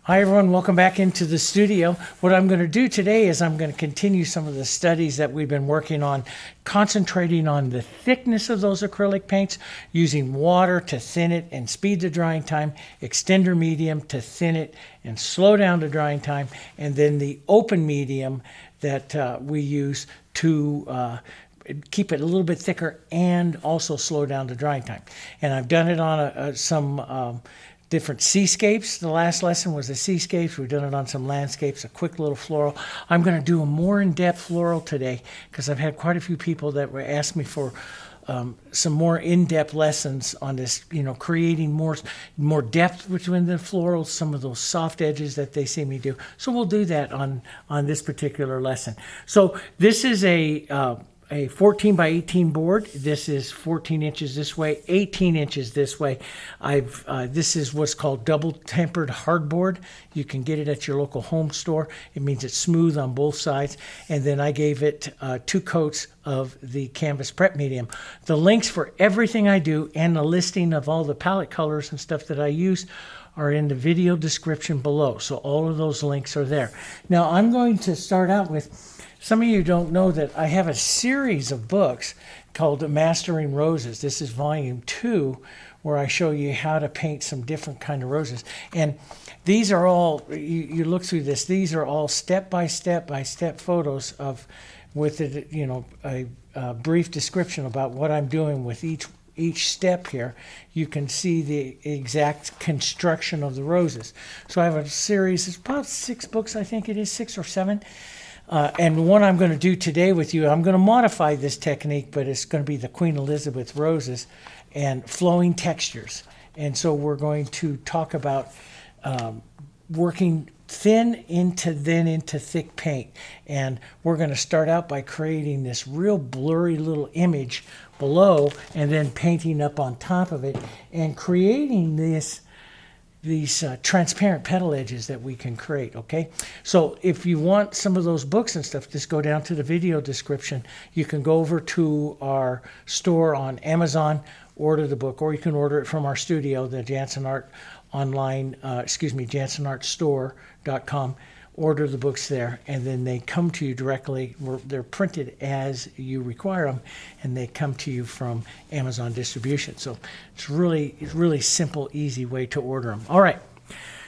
Hi everyone, welcome back into the studio. What I'm going to do today is I'm going to continue some of the studies that we've been working on, concentrating on the thickness of those acrylic paints, using water to thin it and speed the drying time, extender medium to thin it and slow down the drying time, and then the open medium that we use to keep it a little bit thicker and also slow down the drying time. And I've done it on some different seascapes. The last lesson was the seascapes. We've done it on some landscapes, a quick little floral. I'm going to do a more in-depth floral today because I've had quite a few people that were asking me for some more in-depth lessons on this, creating more depth between the florals, some of those soft edges that they see me do. So we'll do that on this particular lesson. So this is a 14 by 18 board. This is 14 inches this way, 18 inches this way. This is what's called double tempered hardboard. You can get it at your local home store. It means it's smooth on both sides. And then I gave it 2 coats of the canvas prep medium. The links for everything I do and the listing of all the palette colors and stuff that I use are in the video description below. So all of those links are there. Now I'm going to start out with, some of you don't know that I have a series of books called Mastering Roses. This is volume 2, where I show you how to paint some different kind of roses. And these are all, you look through this, these are all step-by-step photos with a brief description about what I'm doing with each step here. You can see the exact construction of the roses. So I have a series, it's about 6 books, I think it is, 6 or 7. And one I'm going to do today with you, I'm going to modify this technique, but it's going to be the Queen Elizabeth roses and flowing textures. And so we're going to talk about working thin into thick paint. And we're going to start out by creating this real blurry little image below and then painting up on top of it and creating these transparent petal edges that we can create, okay? So if you want some of those books and stuff, just go down to the video description. You can go over to our store on Amazon, order the book, or you can order it from our studio, the Jansen Art online, jansenartstore.com. Order the books there, and then they come to you directly. They're printed as you require them, and they come to you from Amazon distribution. So it's really simple, easy way to order them. All right.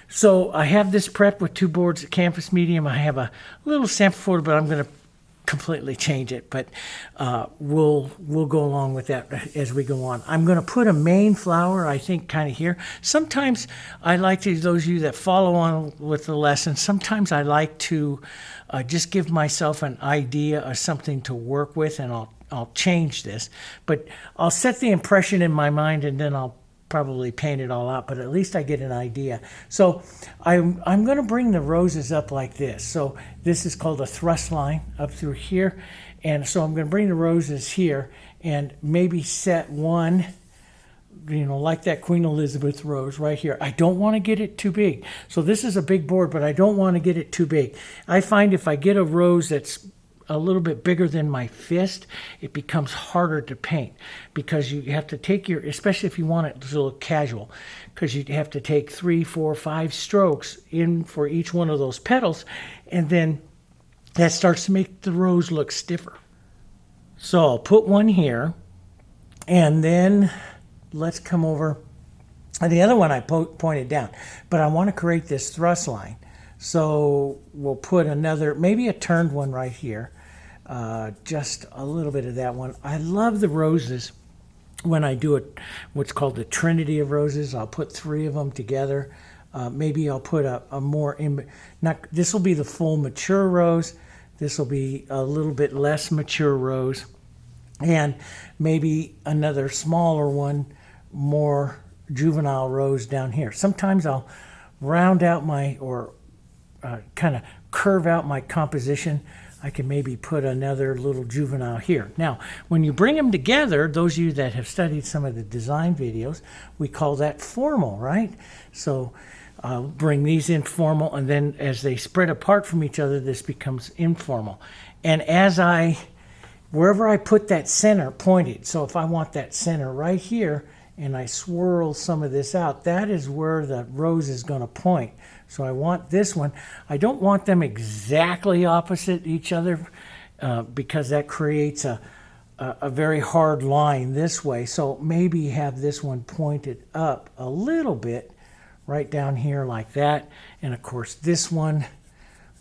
So I have this prep with 2 boards of canvas medium. I have a little sample photo, but I'm going to completely change it, but we'll go along with that as we go on. I'm going to put a main flower, I think, kind of here. Sometimes I like to, those of you that follow on with the lesson, sometimes I like to just give myself an idea of something to work with, and I'll change this, but I'll set the impression in my mind, and then I'll probably paint it all out, but at least I get an idea. So I'm going to bring the roses up like this. So this is called a thrust line up through here. And so I'm going to bring the roses here and maybe set one, like that Queen Elizabeth rose right here. I don't want to get it too big. So this is a big board, but I don't want to get it too big. I find if I get a rose that's a little bit bigger than my fist, it becomes harder to paint because you have to take especially if you want it to look casual, because you have to take 3, 4, 5 strokes in for each one of those petals, and then that starts to make the rose look stiffer. So I'll put one here, and then let's come over. And the other one I pointed down, but I want to create this thrust line. So we'll put another, maybe a turned one right here. Just a little bit of that one. I love the roses when I do it, what's called the Trinity of Roses. I'll put 3 of them together. Maybe I'll put a more, this will be the full mature rose. This will be a little bit less mature rose. And maybe another smaller one, more juvenile rose down here. Sometimes I'll round out kind of curve out my composition. I can maybe put another little juvenile here. Now, when you bring them together, those of you that have studied some of the design videos, we call that formal, right? So I'll bring these in formal, and then as they spread apart from each other, this becomes informal. And wherever I put that center pointed, so if I want that center right here and I swirl some of this out, that is where the rose is going to point. So I want this one. I don't want them exactly opposite each other because that creates a very hard line this way. So maybe have this one pointed up a little bit right down here like that. And of course this one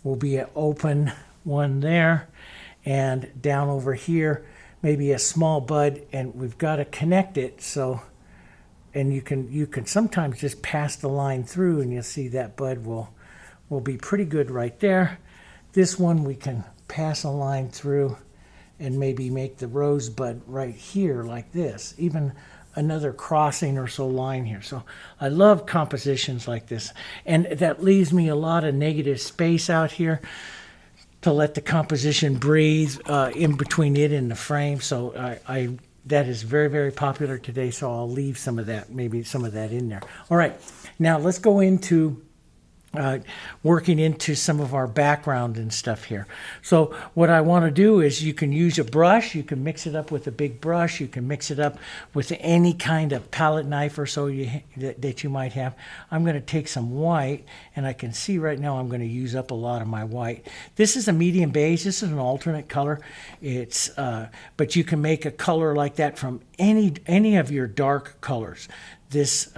will be an open one there, and down over here maybe a small bud, and we've got to connect it. So, and you can sometimes just pass the line through and you'll see that bud will be pretty good right there. This one we can pass a line through and maybe make the rosebud right here like this, even another crossing or so line here. So I love compositions like this, and that leaves me a lot of negative space out here to let the composition breathe in between it and the frame. So that is very, very popular today, so I'll leave some of that, maybe some of that in there. All right, now let's go into working into some of our background and stuff here. So what I want to do is, you can use a brush, you can mix it up with a big brush, you can mix it up with any kind of palette knife or so that you might have. I'm going to take some white, and I can see right now I'm going to use up a lot of my white. This is a medium beige. This is an alternate color. It's but you can make a color like that from any of your dark colors. This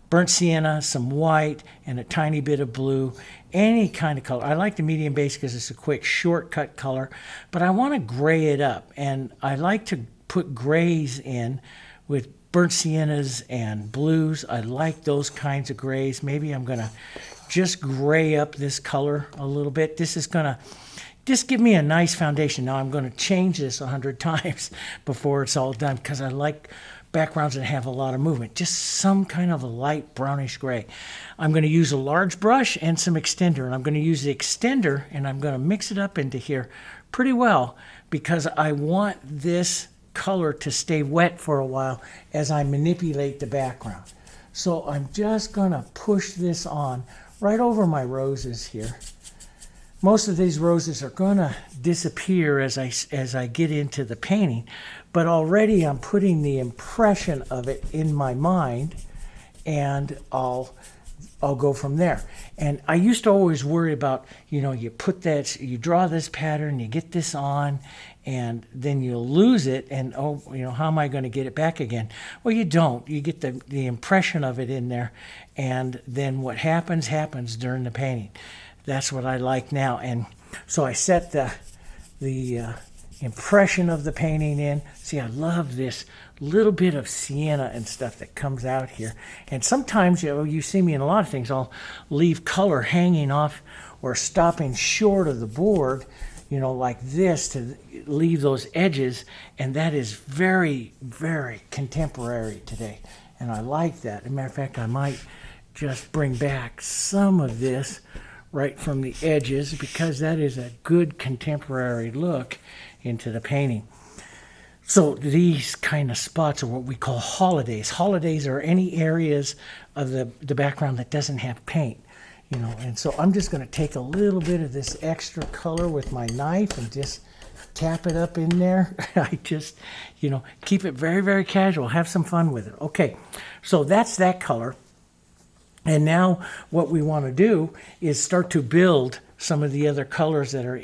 burnt sienna, some white, and a tiny bit of blue, any kind of color. I like the medium beige because it's a quick shortcut color, but I want to gray it up, and I like to put grays in with burnt siennas and blues. I like those kinds of grays. Maybe I'm going to just gray up this color a little bit. This is going to just give me a nice foundation. Now I'm going to change this 100 times before it's all done, because I like backgrounds that have a lot of movement, just some kind of a light brownish gray. I'm going to use a large brush and some extender, and I'm going to use the extender and I'm going to mix it up into here pretty well, because I want this color to stay wet for a while as I manipulate the background. So I'm just going to push this on right over my roses here. Most of these roses are going to disappear as I get into the painting, but already I'm putting the impression of it in my mind, and I'll go from there. And I used to always worry about, you put that, you draw this pattern, you get this on, and then you'll lose it, and how am I going to get it back again? Well, you don't. You get the impression of it in there, and then what happens during the painting. That's what I like now. And so I set the impression of the painting in. See, I love this little bit of sienna and stuff that comes out here. And sometimes, you see me in a lot of things, I'll leave color hanging off or stopping short of the board, like this, to leave those edges. And that is very, very contemporary today. And I like that. As a matter of fact, I might just bring back some of this right from the edges, because that is a good contemporary look into the painting. So these kind of spots are what we call holidays. Holidays are any areas of the background that doesn't have paint, and so I'm just going to take a little bit of this extra color with my knife and just tap it up in there. I just, keep it very, very casual, have some fun with it. Okay, so that's that color. And now what we want to do is start to build some of the other colors that are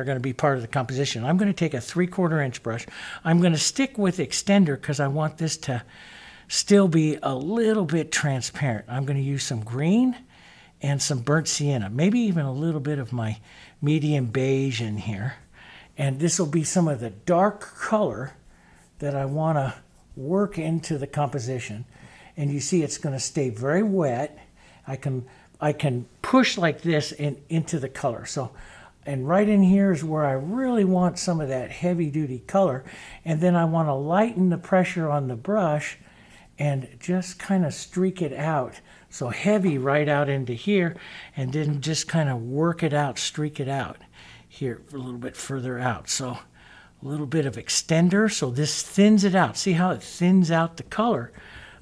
going to be part of the composition. I'm going to take a 3/4 inch brush. I'm going to stick with extender because I want this to still be a little bit transparent. I'm going to use some green and some burnt sienna, maybe even a little bit of my medium beige in here. And this will be some of the dark color that I want to work into the composition. And you see it's going to stay very wet. I can push like this into the color. So, and right in here is where I really want some of that heavy duty color. And then I want to lighten the pressure on the brush and just kind of streak it out. So heavy right out into here, and then just kind of work it out, streak it out here a little bit further out. So a little bit of extender. So this thins it out. See how it thins out the color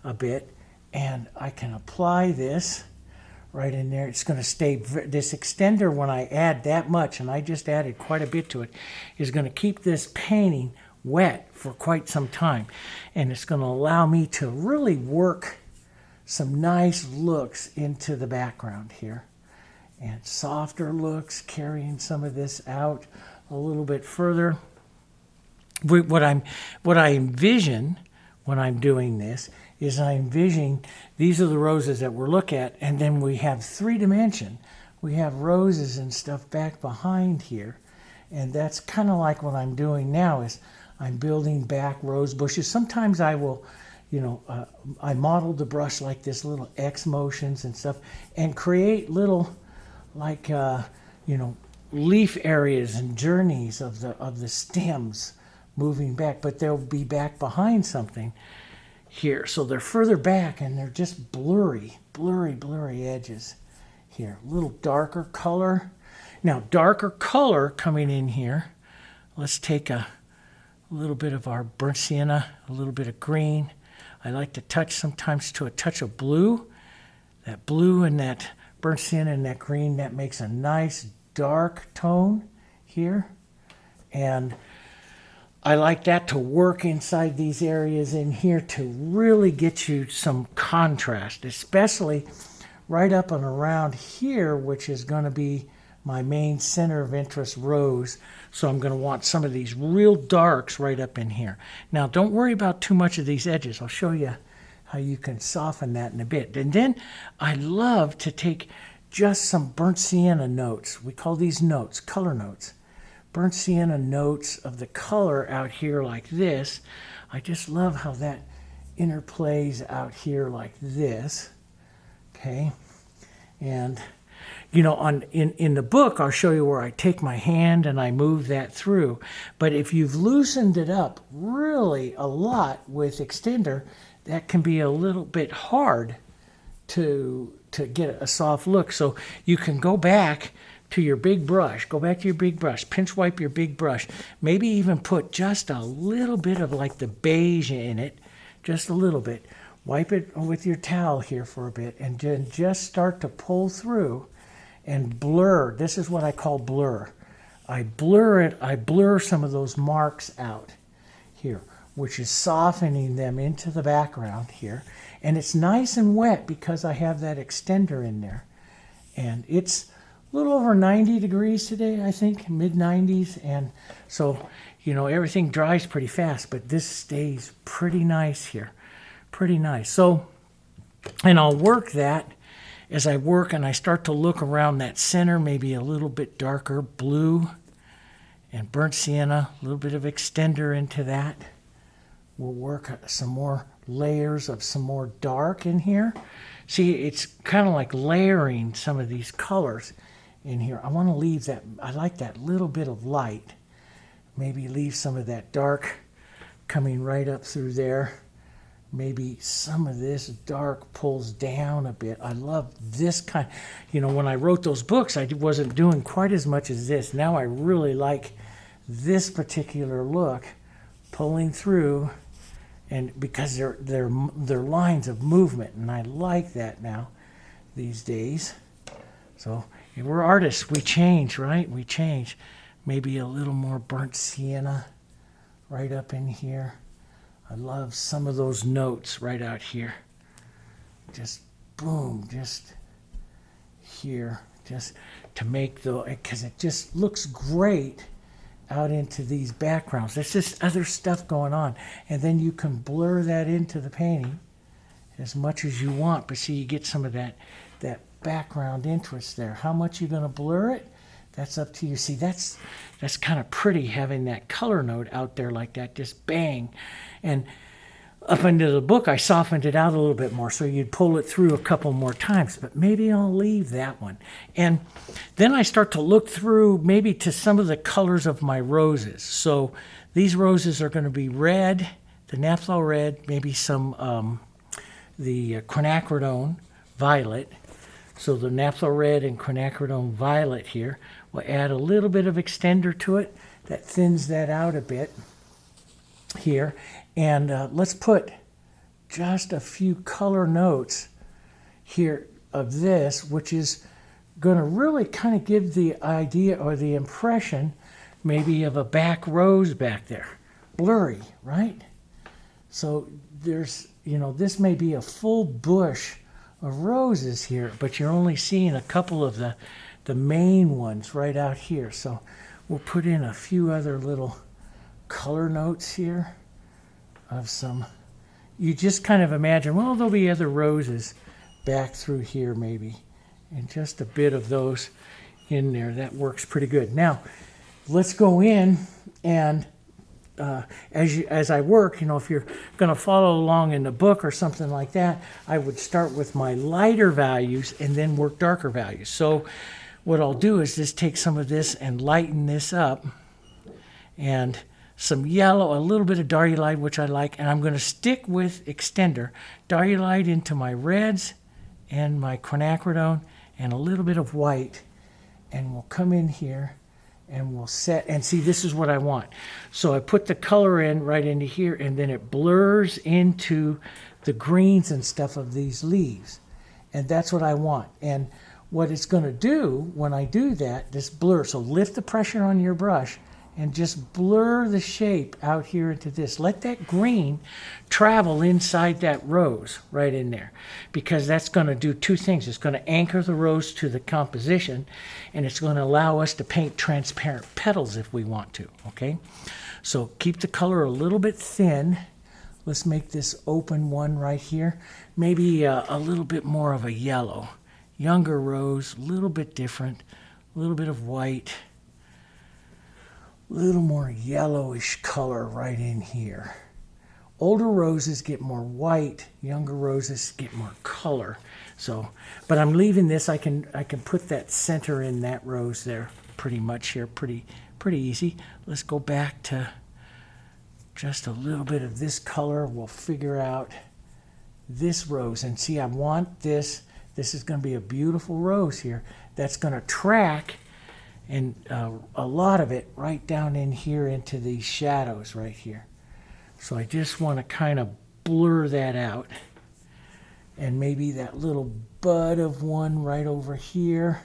a bit, and I can apply this right in there. It's going to stay, this extender, when I add that much, and I just added quite a bit to it, is going to keep this painting wet for quite some time. And it's going to allow me to really work some nice looks into the background here. And softer looks, carrying some of this out a little bit further. What I envision when I'm doing this is I envision these are the roses that we're looking at, and then we have 3-dimension. We have roses and stuff back behind here, and that's kind of like what I'm doing now is I'm building back rose bushes. Sometimes I will, I model the brush like this, little X motions and stuff, and create little like leaf areas and journeys of the stems moving back, but they'll be back behind something here. So they're further back and they're just blurry edges here. A little darker color. Now, darker color coming in here. Let's take a little bit of our burnt sienna, a little bit of green. I like to touch sometimes to a touch of blue. That blue and that burnt sienna and that green, that makes a nice dark tone here. And I like that to work inside these areas in here to really get you some contrast, especially right up and around here, which is going to be my main center of interest rose. So I'm going to want some of these real darks right up in here. Now, don't worry about too much of these edges. I'll show you how you can soften that in a bit. And then I love to take just some burnt sienna notes. We call these notes, color notes. Burnt sienna notes of the color out here like this. I just love how that interplays out here like this. Okay. And in the book, I'll show you where I take my hand and I move that through. But if you've loosened it up really a lot with extender, that can be a little bit hard to get a soft look. So you can go back to your big brush, pinch wipe your big brush, maybe even put just a little bit of like the beige in it, just a little bit. Wipe it with your towel here for a bit and then just start to pull through and blur. This is what I call blur. I blur some of those marks out here, which is softening them into the background here. And it's nice and wet because I have that extender in there. And it's a little over 90 degrees today, I think, mid-90s. And so, everything dries pretty fast, but this stays pretty nice here. Pretty nice. So, and I'll work that as I work and I start to look around that center, maybe a little bit darker blue and burnt sienna, a little bit of extender into that. We'll work some more layers of some more dark in here. See, it's kind of like layering some of these colors in here. I want to leave that, I like that little bit of light. Maybe leave some of that dark coming right up through there. Maybe some of this dark pulls down a bit. I love this kind. When I wrote those books, I wasn't doing quite as much as this. Now I really like this particular look, pulling through, and because they're lines of movement, and I like that now these days. So we're artists. We change, right? We change. Maybe a little more burnt sienna right up in here. I love some of those notes right out here. Just boom, just here, just to make because it just looks great out into these backgrounds. There's just other stuff going on. And then you can blur that into the painting as much as you want. But see, you get some of that background interest there. How much you're going to blur it, that's up to you. See, that's kind of pretty having that color note out there like that, just bang. And up into the book, I softened it out a little bit more, so you'd pull it through a couple more times, but maybe I'll leave that one. And then I start to look through maybe to some of the colors of my roses. So these roses are going to be red, the Naphthol Red, maybe some the Quinacridone Violet. So the Naphthol Red and Quinacridone Violet here will add a little bit of extender to it that thins that out a bit here. And let's put just a few color notes here of this, which is going to really kind of give the idea or the impression maybe of a back rose back there. blurry, right? So there's, you know, this may be a full bush of roses here, but you're only seeing a couple of the main ones right out here. So we'll put in a few other little color notes here of some, you just kind of imagine, well, there'll be other roses back through here maybe, and just a bit of those in there. That works pretty good. Now, let's go in and as I work, you know, if you're going to follow along in the book or something like that, I would start with my lighter values and then work darker values. So what I'll do is just take some of this and lighten this up, and some yellow, a little bit of Diarylide, which I like, and I'm going to stick with extender, Diarylide into my reds and my quinacridone and a little bit of white, and we'll come in here and we'll set, and see, this is what I want. So I put the color in right into here, and then it blurs into the greens and stuff of these leaves, and that's what I want. And what it's going to do when I do that, this blur, so lift the pressure on your brush and just blur the shape out here into this. Let that green travel inside that rose right in there, because that's going to do two things. It's going to anchor the rose to the composition, and it's going to allow us to paint transparent petals if we want to, okay? So keep the color a little bit thin. Let's make this open one right here. Maybe a little bit more of a yellow. Younger rose, a little bit different, a little bit of white, a little more yellowish color right in here. Older roses get more white, younger roses get more color. So, but I'm leaving this, I can put that center in that rose there pretty much here, pretty easy. Let's go back to just a little bit of this color. We'll figure out this rose, and see, I want this. This is going to be a beautiful rose here that's going to track, and a lot of it right down in here into these shadows right here. So I just want to kind of blur that out, and maybe that little bud of one right over here.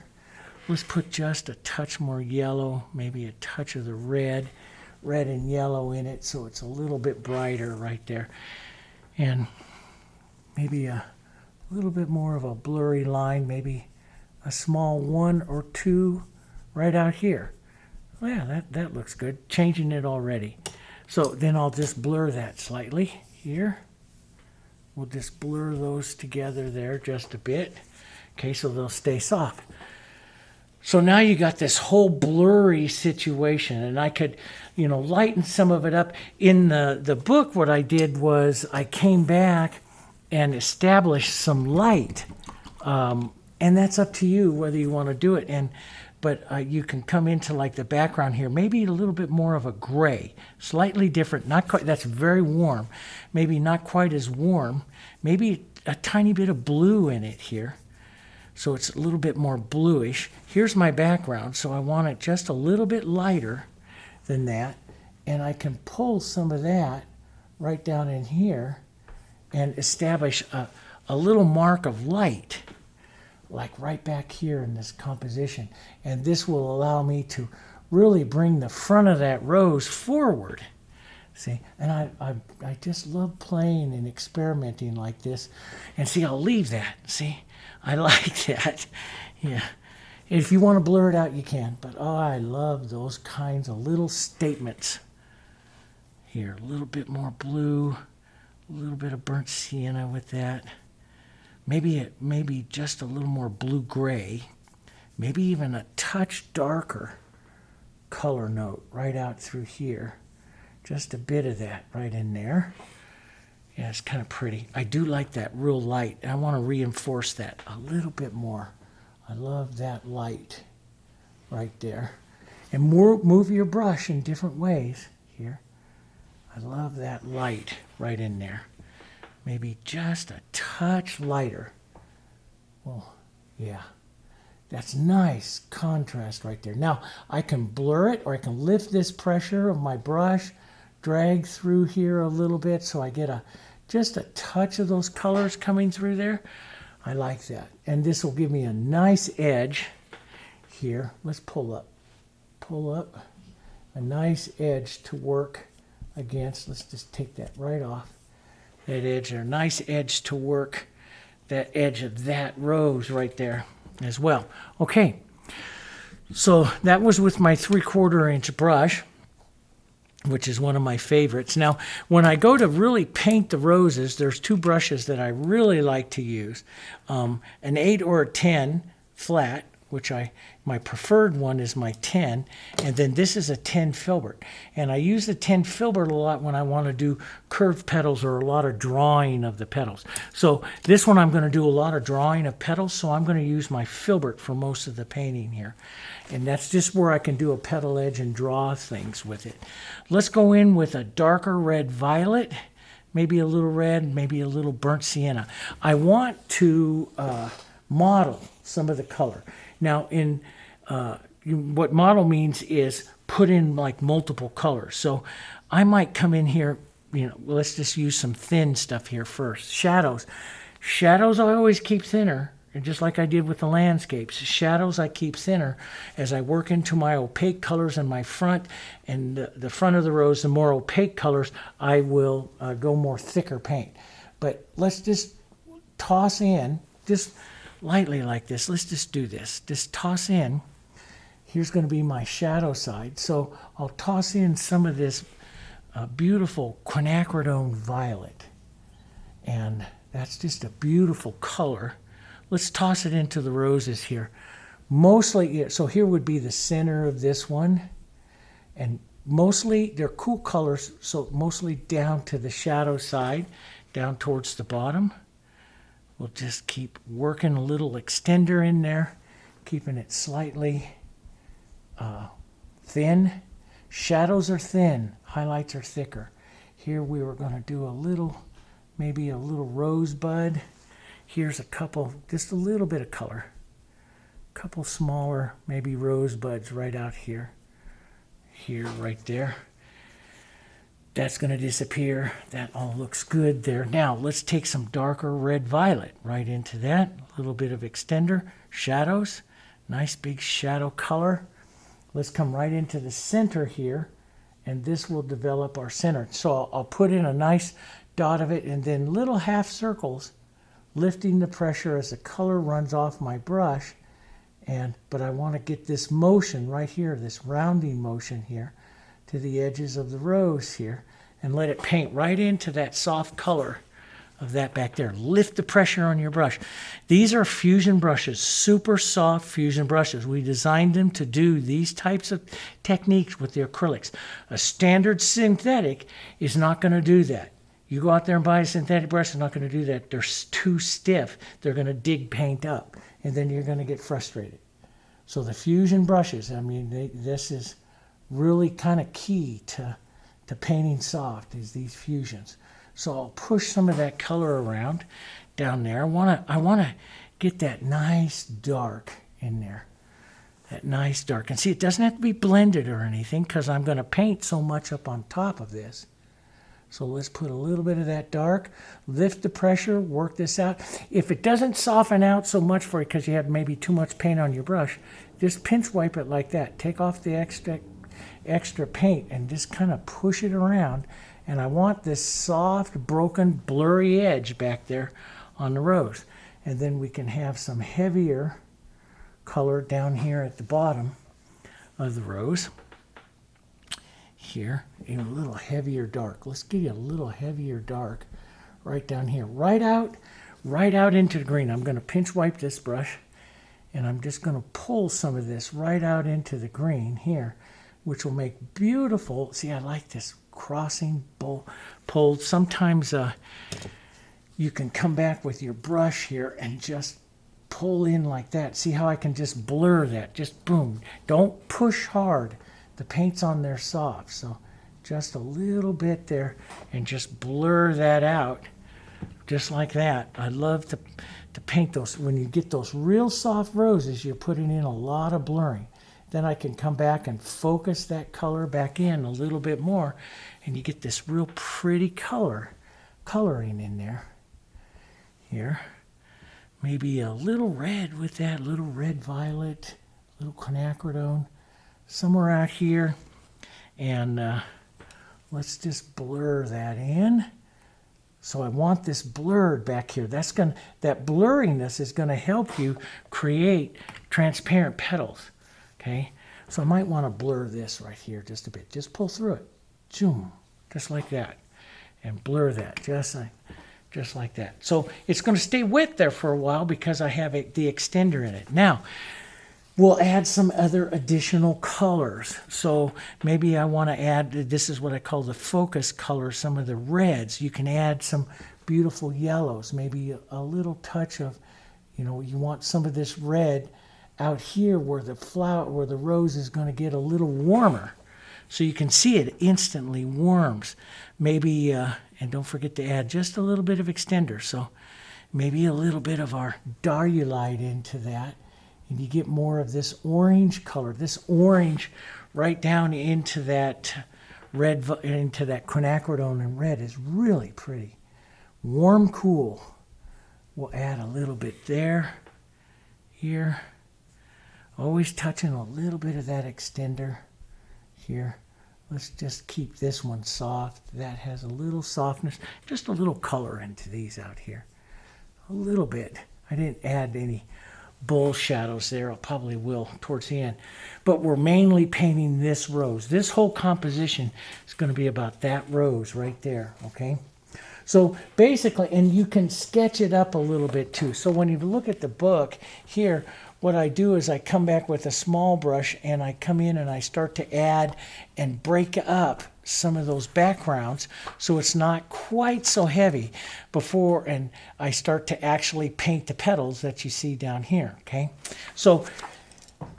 Let's put just a touch more yellow, maybe a touch of the red and yellow in it, so it's a little bit brighter right there. And maybe a little bit more of a blurry line, maybe a small one or two right out here. Well, yeah, that looks good. Changing it already. So then I'll just blur that slightly here. We'll just blur those together there just a bit. Okay, so they'll stay soft. So now you got this whole blurry situation, and I could, you know, lighten some of it up. In the book, what I did was I came back and established some light. And that's up to you whether you want to do it. But you can come into like the background here, maybe a little bit more of a gray, slightly different, not quite, that's very warm, maybe not quite as warm, maybe a tiny bit of blue in it here. So it's a little bit more bluish. Here's my background, so I want it just a little bit lighter than that. And I can pull some of that right down in here and establish a little mark of light, like right back here in this composition. And this will allow me to really bring the front of that rose forward. See, and I just love playing and experimenting like this. And see, I'll leave that. See, I like that. Yeah. If you want to blur it out, you can. But oh, I love those kinds of little statements. Here, a little bit more blue, a little bit of burnt sienna with that. Maybe just a little more blue-gray. Maybe even a touch darker color note right out through here. Just a bit of that right in there. Yeah, it's kind of pretty. I do like that real light. I want to reinforce that a little bit more. I love that light right there. And move your brush in different ways here. I love that light right in there. Maybe just a touch lighter. Well, yeah. That's nice contrast right there. Now, I can blur it, or I can lift this pressure of my brush, drag through here a little bit so I get just a touch of those colors coming through there. I like that. And this will give me a nice edge here. Let's pull up. A nice edge to work against. Let's just take that right off. That edge there, nice edge to work that edge of that rose right there as well. Okay, so that was with my 3/4 inch brush, which is one of my favorites. Now, when I go to really paint the roses, there's two brushes that I really like to use. An 8 or a 10 flat, which my preferred one is my 10, and then this is a 10 filbert. And I use the 10 filbert a lot when I want to do curved petals or a lot of drawing of the petals. So this one I'm going to do a lot of drawing of petals, so I'm going to use my filbert for most of the painting here. And that's just where I can do a petal edge and draw things with it. Let's go in with a darker red violet, maybe a little red, maybe a little burnt sienna. I want to model some of the color. Now, what model means is put in like multiple colors. So I might come in here, let's just use some thin stuff here first. Shadows. Shadows I always keep thinner, and just like I did with the landscapes. Shadows I keep thinner as I work into my opaque colors in my front, and the front of the rose, the more opaque colors, I will go more thicker paint. But let's just toss in, just lightly like this. Let's just do this. Just toss in. Here's going to be my shadow side. So I'll toss in some of this beautiful Quinacridone Violet. And that's just a beautiful color. Let's toss it into the roses here. Mostly, so here would be the center of this one. And mostly, they're cool colors, so mostly down to the shadow side, down towards the bottom. We'll just keep working a little extender in there, keeping it slightly thin. Shadows are thin, highlights are thicker. Here we were going to do a little, maybe a little rosebud. Here's a couple, just a little bit of color. A couple smaller, maybe rosebuds right out here. Here, right there. That's going to disappear. That all looks good there. Now, let's take some darker red violet right into that. A little bit of extender. Shadows. Nice big shadow color. Let's come right into the center here, and this will develop our center. So I'll put in a nice dot of it, and then little half circles, lifting the pressure as the color runs off my brush. But I want to get this motion right here, this rounding motion here, to the edges of the rose here, and let it paint right into that soft color of that back there. Lift the pressure on your brush. These are fusion brushes, super soft fusion brushes. We designed them to do these types of techniques with the acrylics. A standard synthetic is not going to do that. You go out there and buy a synthetic brush, it's not going to do that. They're too stiff. They're going to dig paint up, and then you're going to get frustrated. So the fusion brushes, I mean, this is really kind of key to painting soft, is these fusions. So I'll push some of that color around down there. I want to get that nice dark in there. That nice dark. And see, it doesn't have to be blended or anything because I'm going to paint so much up on top of this. So let's put a little bit of that dark, lift the pressure, work this out. If it doesn't soften out so much for you because you have maybe too much paint on your brush, just pinch wipe it like that. Take off the extra paint and just kind of push it around. And I want this soft, broken, blurry edge back there on the rose. And then we can have some heavier color down here at the bottom of the rose. Here, a little heavier dark. Let's give you a little heavier dark right down here. Right out into the green. I'm going to pinch wipe this brush, and I'm just going to pull some of this right out into the green here, which will make beautiful, see, I like this crossing pulled. Sometimes you can come back with your brush here and just pull in like that. See how I can just blur that, just boom. Don't push hard. The paint's on there soft, so just a little bit there and just blur that out just like that. I love to paint those. When you get those real soft roses, you're putting in a lot of blurring. Then I can come back and focus that color back in a little bit more, and you get this real pretty coloring in there. Here, maybe a little red with that, little red violet, little quinacridone, somewhere out here, and let's just blur that in. So I want this blurred back here. That blurriness is gonna help you create transparent petals, okay? So I might wanna blur this right here just a bit. Just pull through it, zoom, just like that. And blur that, just like that. So it's gonna stay wet there for a while because I have the extender in it. Now, we'll add some other additional colors. So maybe I want to add, this is what I call the focus color, some of the reds. You can add some beautiful yellows, maybe a little touch of, you want some of this red out here where the rose is going to get a little warmer. So you can see it instantly warms. Maybe, and don't forget to add just a little bit of extender. So maybe a little bit of our Diarylide into that. And you get more of this orange color, this orange right down into that red, into that quinacridone and red is really pretty. Warm, cool. We'll add a little bit there, here. Always touching a little bit of that extender here. Let's just keep this one soft. That has a little softness, just a little color into these out here. A little bit. I didn't add any bull shadows there. I probably will towards the end. But we're mainly painting this rose. This whole composition is going to be about that rose right there, okay? So basically, and you can sketch it up a little bit too. So when you look at the book here, what I do is I come back with a small brush and I come in and I start to add and break up some of those backgrounds so it's not quite so heavy before, and I start to actually paint the petals that you see down here, okay? So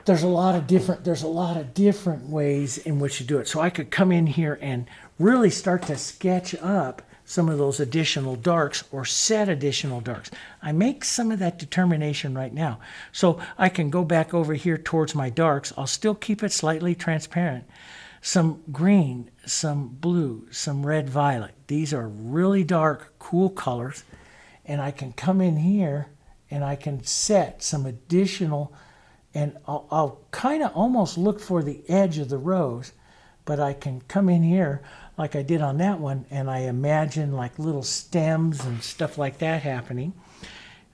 there's a lot of different ways in which you do it. So I could come in here and really start to sketch up some of those additional darks or set additional darks. I make some of that determination right now. So I can go back over here towards my darks. I'll still keep it slightly transparent. Some green, some blue, some red violet. These are really dark, cool colors. And I can come in here and I can set some additional, and I'll kind of almost look for the edge of the rose, but I can come in here like I did on that one, and I imagine like little stems and stuff like that happening.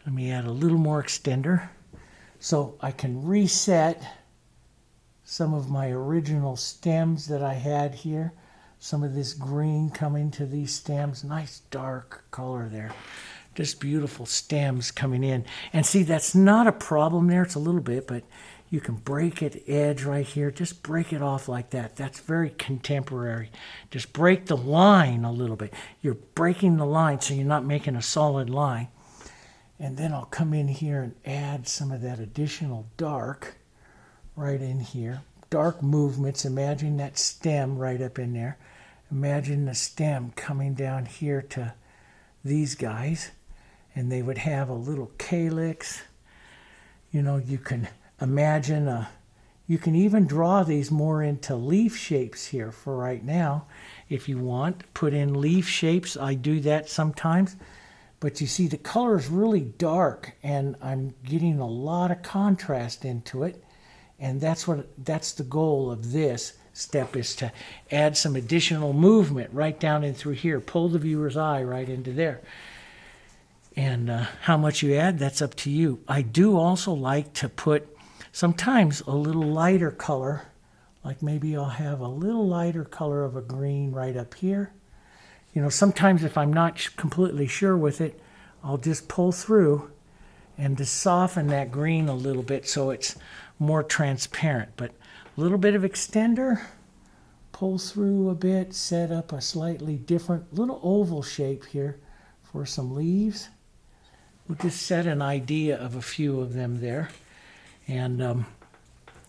Let me add a little more extender so I can reset some of my original stems that I had here. Some of this green coming to these stems, nice dark color there. Just beautiful stems coming in. And see, that's not a problem there. It's a little bit, but you can break it edge right here. Just break it off like that. That's very contemporary. Just break the line a little bit. You're breaking the line so you're not making a solid line. And then I'll come in here and add some of that additional dark right in here. Dark movements. Imagine that stem right up in there. Imagine the stem coming down here to these guys. And they would have a little calyx. You can imagine you can even draw these more into leaf shapes here for right now if you want. Put in leaf shapes. I do that sometimes. But you see the color is really dark and I'm getting a lot of contrast into it. And that's the goal of this step, is to add some additional movement right down in through here. Pull the viewer's eye right into there. And how much you add, that's up to you. I do also like to put sometimes a little lighter color, like maybe I'll have a little lighter color of a green right up here. Sometimes if I'm not completely sure with it, I'll just pull through and to soften that green a little bit so it's more transparent. But a little bit of extender, pull through a bit, set up a slightly different little oval shape here for some leaves. We'll just set an idea of a few of them there. And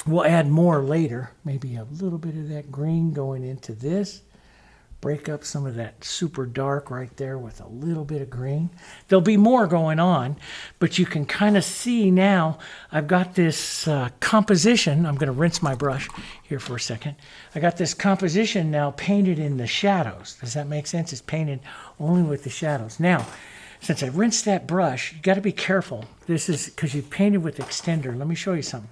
we'll add more later. Maybe a little bit of that green going into this. Break up some of that super dark right there with a little bit of green. There'll be more going on, but you can kind of see now I've got this composition. I'm going to rinse my brush here for a second. I got this composition now painted in the shadows. Does that make sense? It's painted only with the shadows. Now, since I rinsed that brush, you got to be careful. This is because you painted with extender. Let me show you something.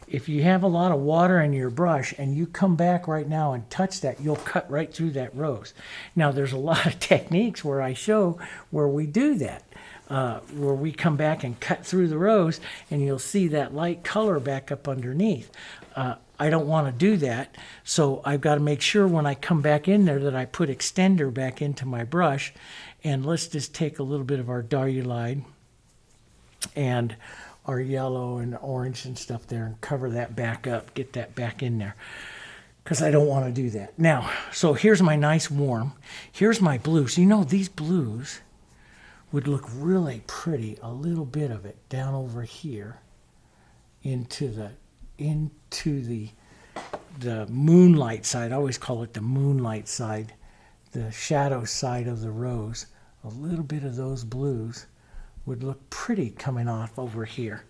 if you have a lot of water in your brush and you come back right now and touch that, you'll cut right through that rose. Now, there's a lot of techniques where I show where we do that, where we come back and cut through the rose, and you'll see that light color back up underneath. I don't want to do that, so I've got to make sure when I come back in there that I put extender back into my brush. And let's just take a little bit of our Diarylide and our yellow and orange and stuff there and cover that back up, get that back in there, because I don't want to do that. Now, so here's my nice warm. Here's my blues. You know, these blues would look really pretty, a little bit of it down over here into the moonlight side. I always call it the moonlight side, the shadow side of the rose. A little bit of those blues would look pretty coming off over here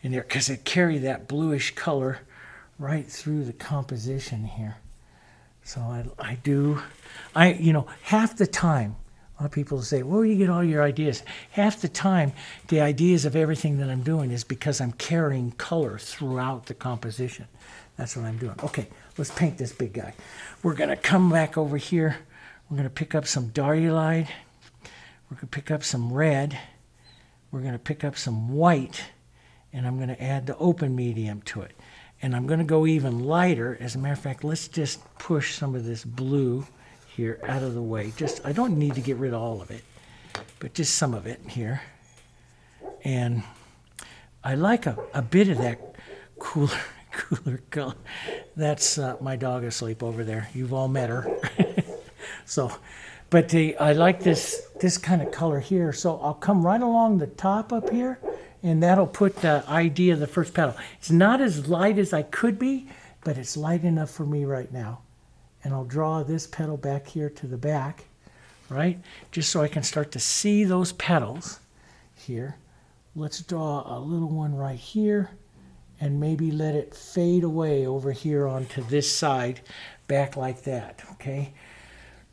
in there, because it carry that bluish color right through the composition here. So you know, half the time, a lot of people say, where do you get all your ideas? Half the time, the ideas of everything that I'm doing is because I'm carrying color throughout the composition. That's what I'm doing. Okay, let's paint this big guy. We're going to come back over here. We're going to pick up some Diarylide. We're going to pick up some red. We're going to pick up some white, and I'm going to add the open medium to it. And I'm going to go even lighter. As a matter of fact, let's just push some of this blue here out of the way. I don't need to get rid of all of it, but just some of it here. And I like a bit of that cooler color. That's my dog asleep over there. You've all met her. So, but I like this kind of color here. So I'll come right along the top up here, and that'll put the idea of the first petal. It's not as light as I could be, but it's light enough for me right now. And I'll draw this petal back here to the back, right? Just so I can start to see those petals here. Let's draw a little one right here, and maybe let it fade away over here onto this side, back like that, okay?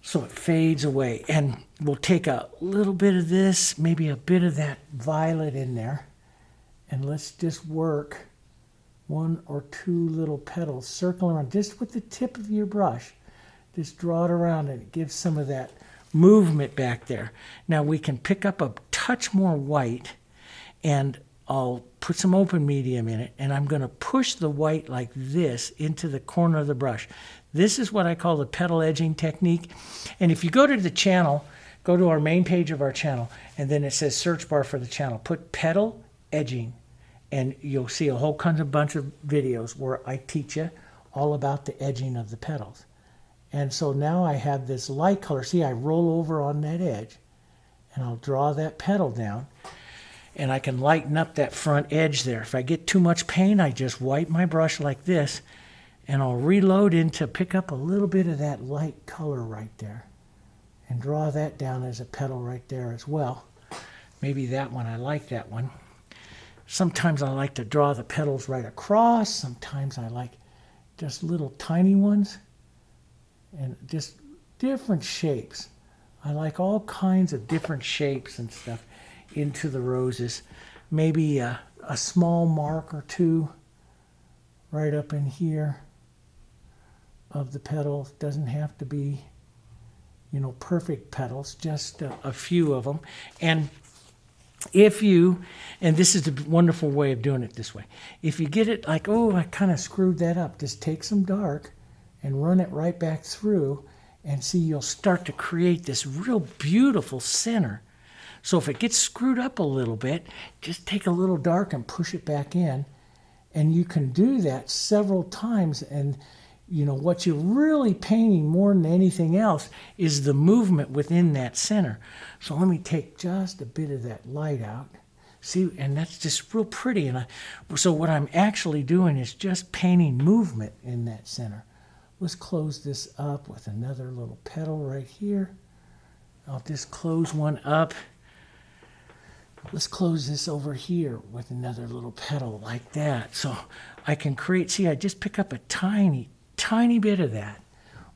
So it fades away, and we'll take a little bit of this, maybe a bit of that violet in there, and let's just work one or two little petals, circle around, just with the tip of your brush. Just draw it around, and it gives some of that movement back there. Now we can pick up a touch more white, and I'll put some open medium in it, and I'm going to push the white like this into the corner of the brush. This is what I call the petal edging technique. And if you go to the channel, go to our main page of our channel, and then it says search bar for the channel. Put petal edging, and you'll see a whole bunch of videos where I teach you all about the edging of the petals. And so now I have this light color. See, I roll over on that edge, and I'll draw that petal down, and I can lighten up that front edge there. If I get too much paint, I just wipe my brush like this, and I'll reload in to pick up a little bit of that light color right there and draw that down as a petal right there as well. Maybe that one, I like that one. Sometimes I like to draw the petals right across. Sometimes I like just little tiny ones and just different shapes. I like all kinds of different shapes and stuff into the roses. Maybe a small mark or two right up in here of the petals. Doesn't have to be, you know, perfect petals, just a few of them. And if you, and this is a wonderful way of doing it this way, if you get it like, oh, I kind of screwed that up, just take some dark and run it right back through, and see, you'll start to create this real beautiful center. So if it gets screwed up a little bit, just take a little dark and push it back in, and you can do that several times. And you know, what you're really painting more than anything else is the movement within that center. So let me take just a bit of that light out. See, and that's just real pretty. And so what I'm actually doing is just painting movement in that center. Let's close this up with another little petal right here. I'll just close one up. Let's close this over here with another little petal like that. So I can create, see, I just pick up a tiny bit of that,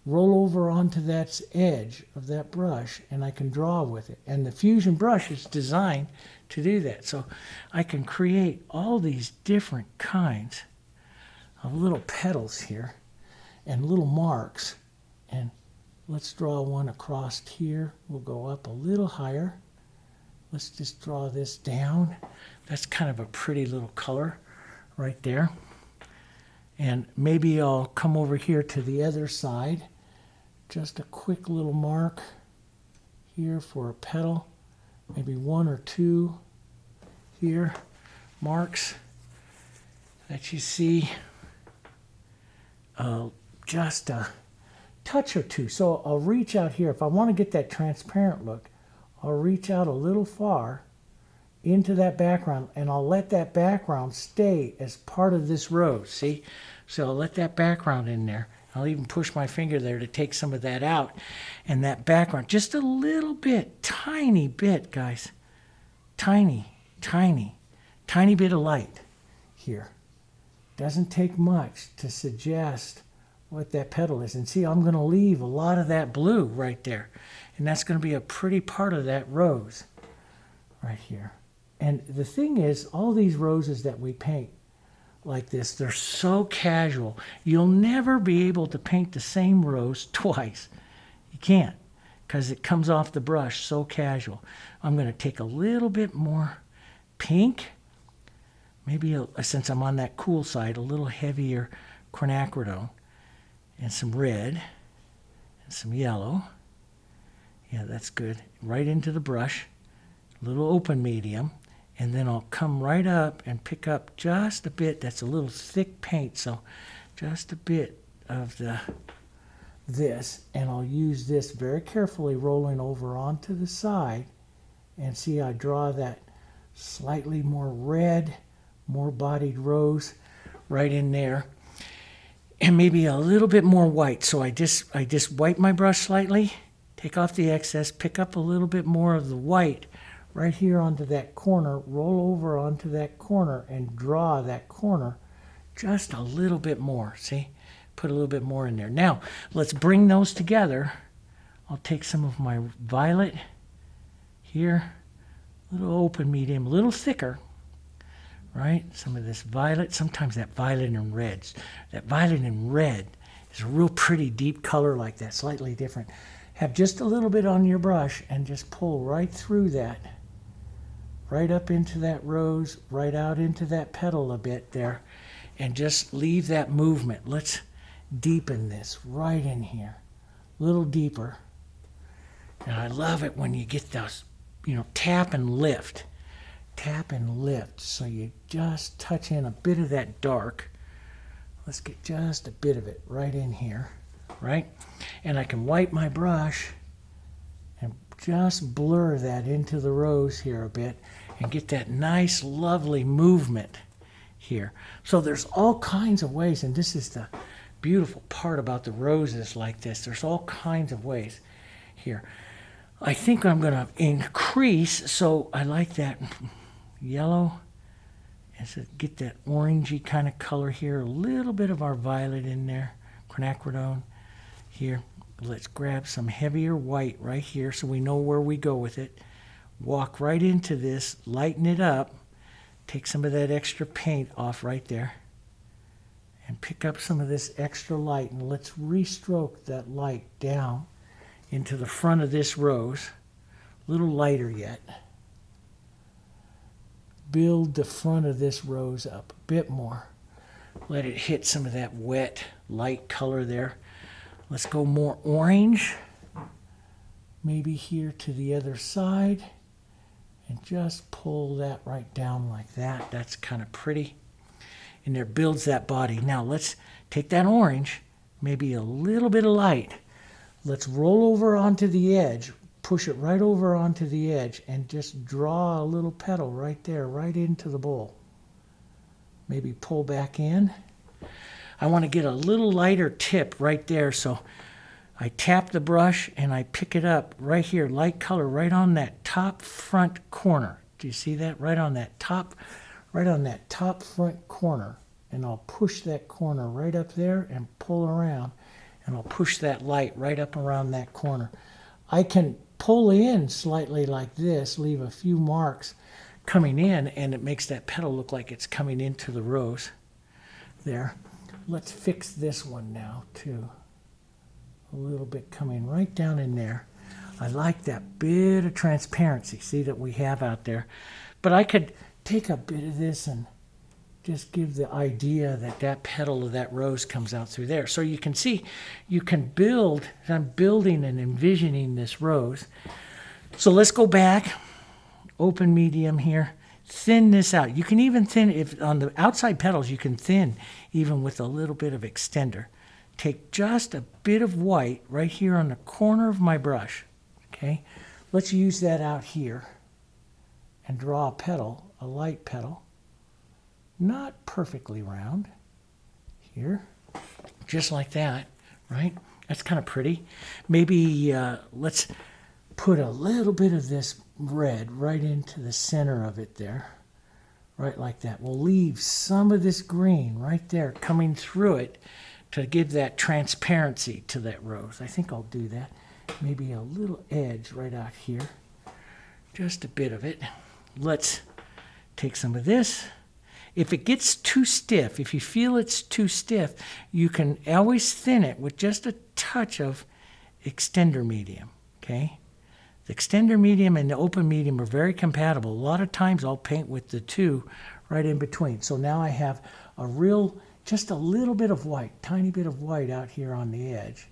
roll over onto that edge of that brush, and I can draw with it. And the Fusion brush is designed to do that. So I can create all these different kinds of little petals here and little marks. And let's draw one across here. We'll go up a little higher. Let's just draw this down. That's kind of a pretty little color right there. And maybe I'll come over here to the other side. Just a quick little mark here for a petal. Maybe one or two here. Marks that you see. Just a touch or two. So I'll reach out here. If I want to get that transparent look, I'll reach out a little far into that background, and I'll let that background stay as part of this rose. See? So I'll let that background in there. I'll even push my finger there to take some of that out. And that background, just a little bit, tiny bit, guys. Tiny bit of light here. Doesn't take much to suggest what that petal is. And see, I'm going to leave a lot of that blue right there. And that's going to be a pretty part of that rose right here. And the thing is, all these roses that we paint like this, they're so casual. You'll never be able to paint the same rose twice. You can't, because it comes off the brush so casual. I'm going to take a little bit more pink. Maybe, since I'm on that cool side, a little heavier quinacridone. And some red. And some yellow. Yeah, that's good. Right into the brush. A little open medium. And then I'll come right up and pick up just a bit. That's a little thick paint, so just a bit of this. And I'll use this very carefully, rolling over onto the side. And see, I draw that slightly more red, more bodied rose right in there. And maybe a little bit more white. So I just wipe my brush slightly, take off the excess, pick up a little bit more of the white right here onto that corner, roll over onto that corner and draw that corner just a little bit more. See? Put a little bit more in there. Now, let's bring those together. I'll take some of my violet here, a little open medium, a little thicker, right? Some of this violet, sometimes that violet and reds. That violet and red is a real pretty deep color like that, slightly different. Have just a little bit on your brush and just pull right through that. Right up into that rose, right out into that petal a bit there, and just leave that movement. Let's deepen this right in here, a little deeper. And I love it when you get those, tap and lift. Tap and lift, so you just touch in a bit of that dark. Let's get just a bit of it right in here, right? And I can wipe my brush and just blur that into the rose here a bit and get that nice, lovely movement here. So there's all kinds of ways, and this is the beautiful part about the roses like this. There's all kinds of ways here. I think I'm going to increase, so I like that yellow. And so get that orangey kind of color here. A little bit of our violet in there, quinacridone here. Let's grab some heavier white right here so we know where we go with it. Walk right into this, lighten it up, take some of that extra paint off right there, and pick up some of this extra light, and let's restroke that light down into the front of this rose, a little lighter yet. Build the front of this rose up a bit more. Let it hit some of that wet, light color there. Let's go more orange, maybe here to the other side. And just pull that right down like that. That's kind of pretty. And there builds that body. Now let's take that orange, maybe a little bit of light. Let's roll over onto the edge, push it right over onto the edge, and just draw a little petal right there, right into the bowl. Maybe pull back in. I want to get a little lighter tip right there, so I tap the brush and I pick it up right here, light color, right on that top front corner. Do you see that? Right on that top front corner. And I'll push that corner right up there and pull around. And I'll push that light right up around that corner. I can pull in slightly like this, leave a few marks coming in, and it makes that petal look like it's coming into the rose there. let's fix this one now too. A little bit coming right down in there. I like that bit of transparency, see, that we have out there. But I could take a bit of this and just give the idea that that petal of that rose comes out through there. So you can see, you can build, I'm building and envisioning this rose. So let's go back, open medium here, thin this out. You can even thin, if on the outside petals, you can thin even with a little bit of extender. Take just a bit of white right here on the corner of my brush, okay? Let's use that out here and draw a petal, a light petal. Not perfectly round here, just like that, right? That's kind of pretty. Maybe let's put a little bit of this red right into the center of it there, right like that. We'll leave some of this green right there coming through it to give that transparency to that rose. I think I'll do that. Maybe a little edge right out here, just a bit of it. Let's take some of this. If it gets too stiff, if you feel it's too stiff, you can always thin it with just a touch of extender medium, okay? The extender medium and the open medium are very compatible. A lot of times I'll paint with the two right in between. So now I have a real, just a little bit of white, tiny bit of white out here on the edge.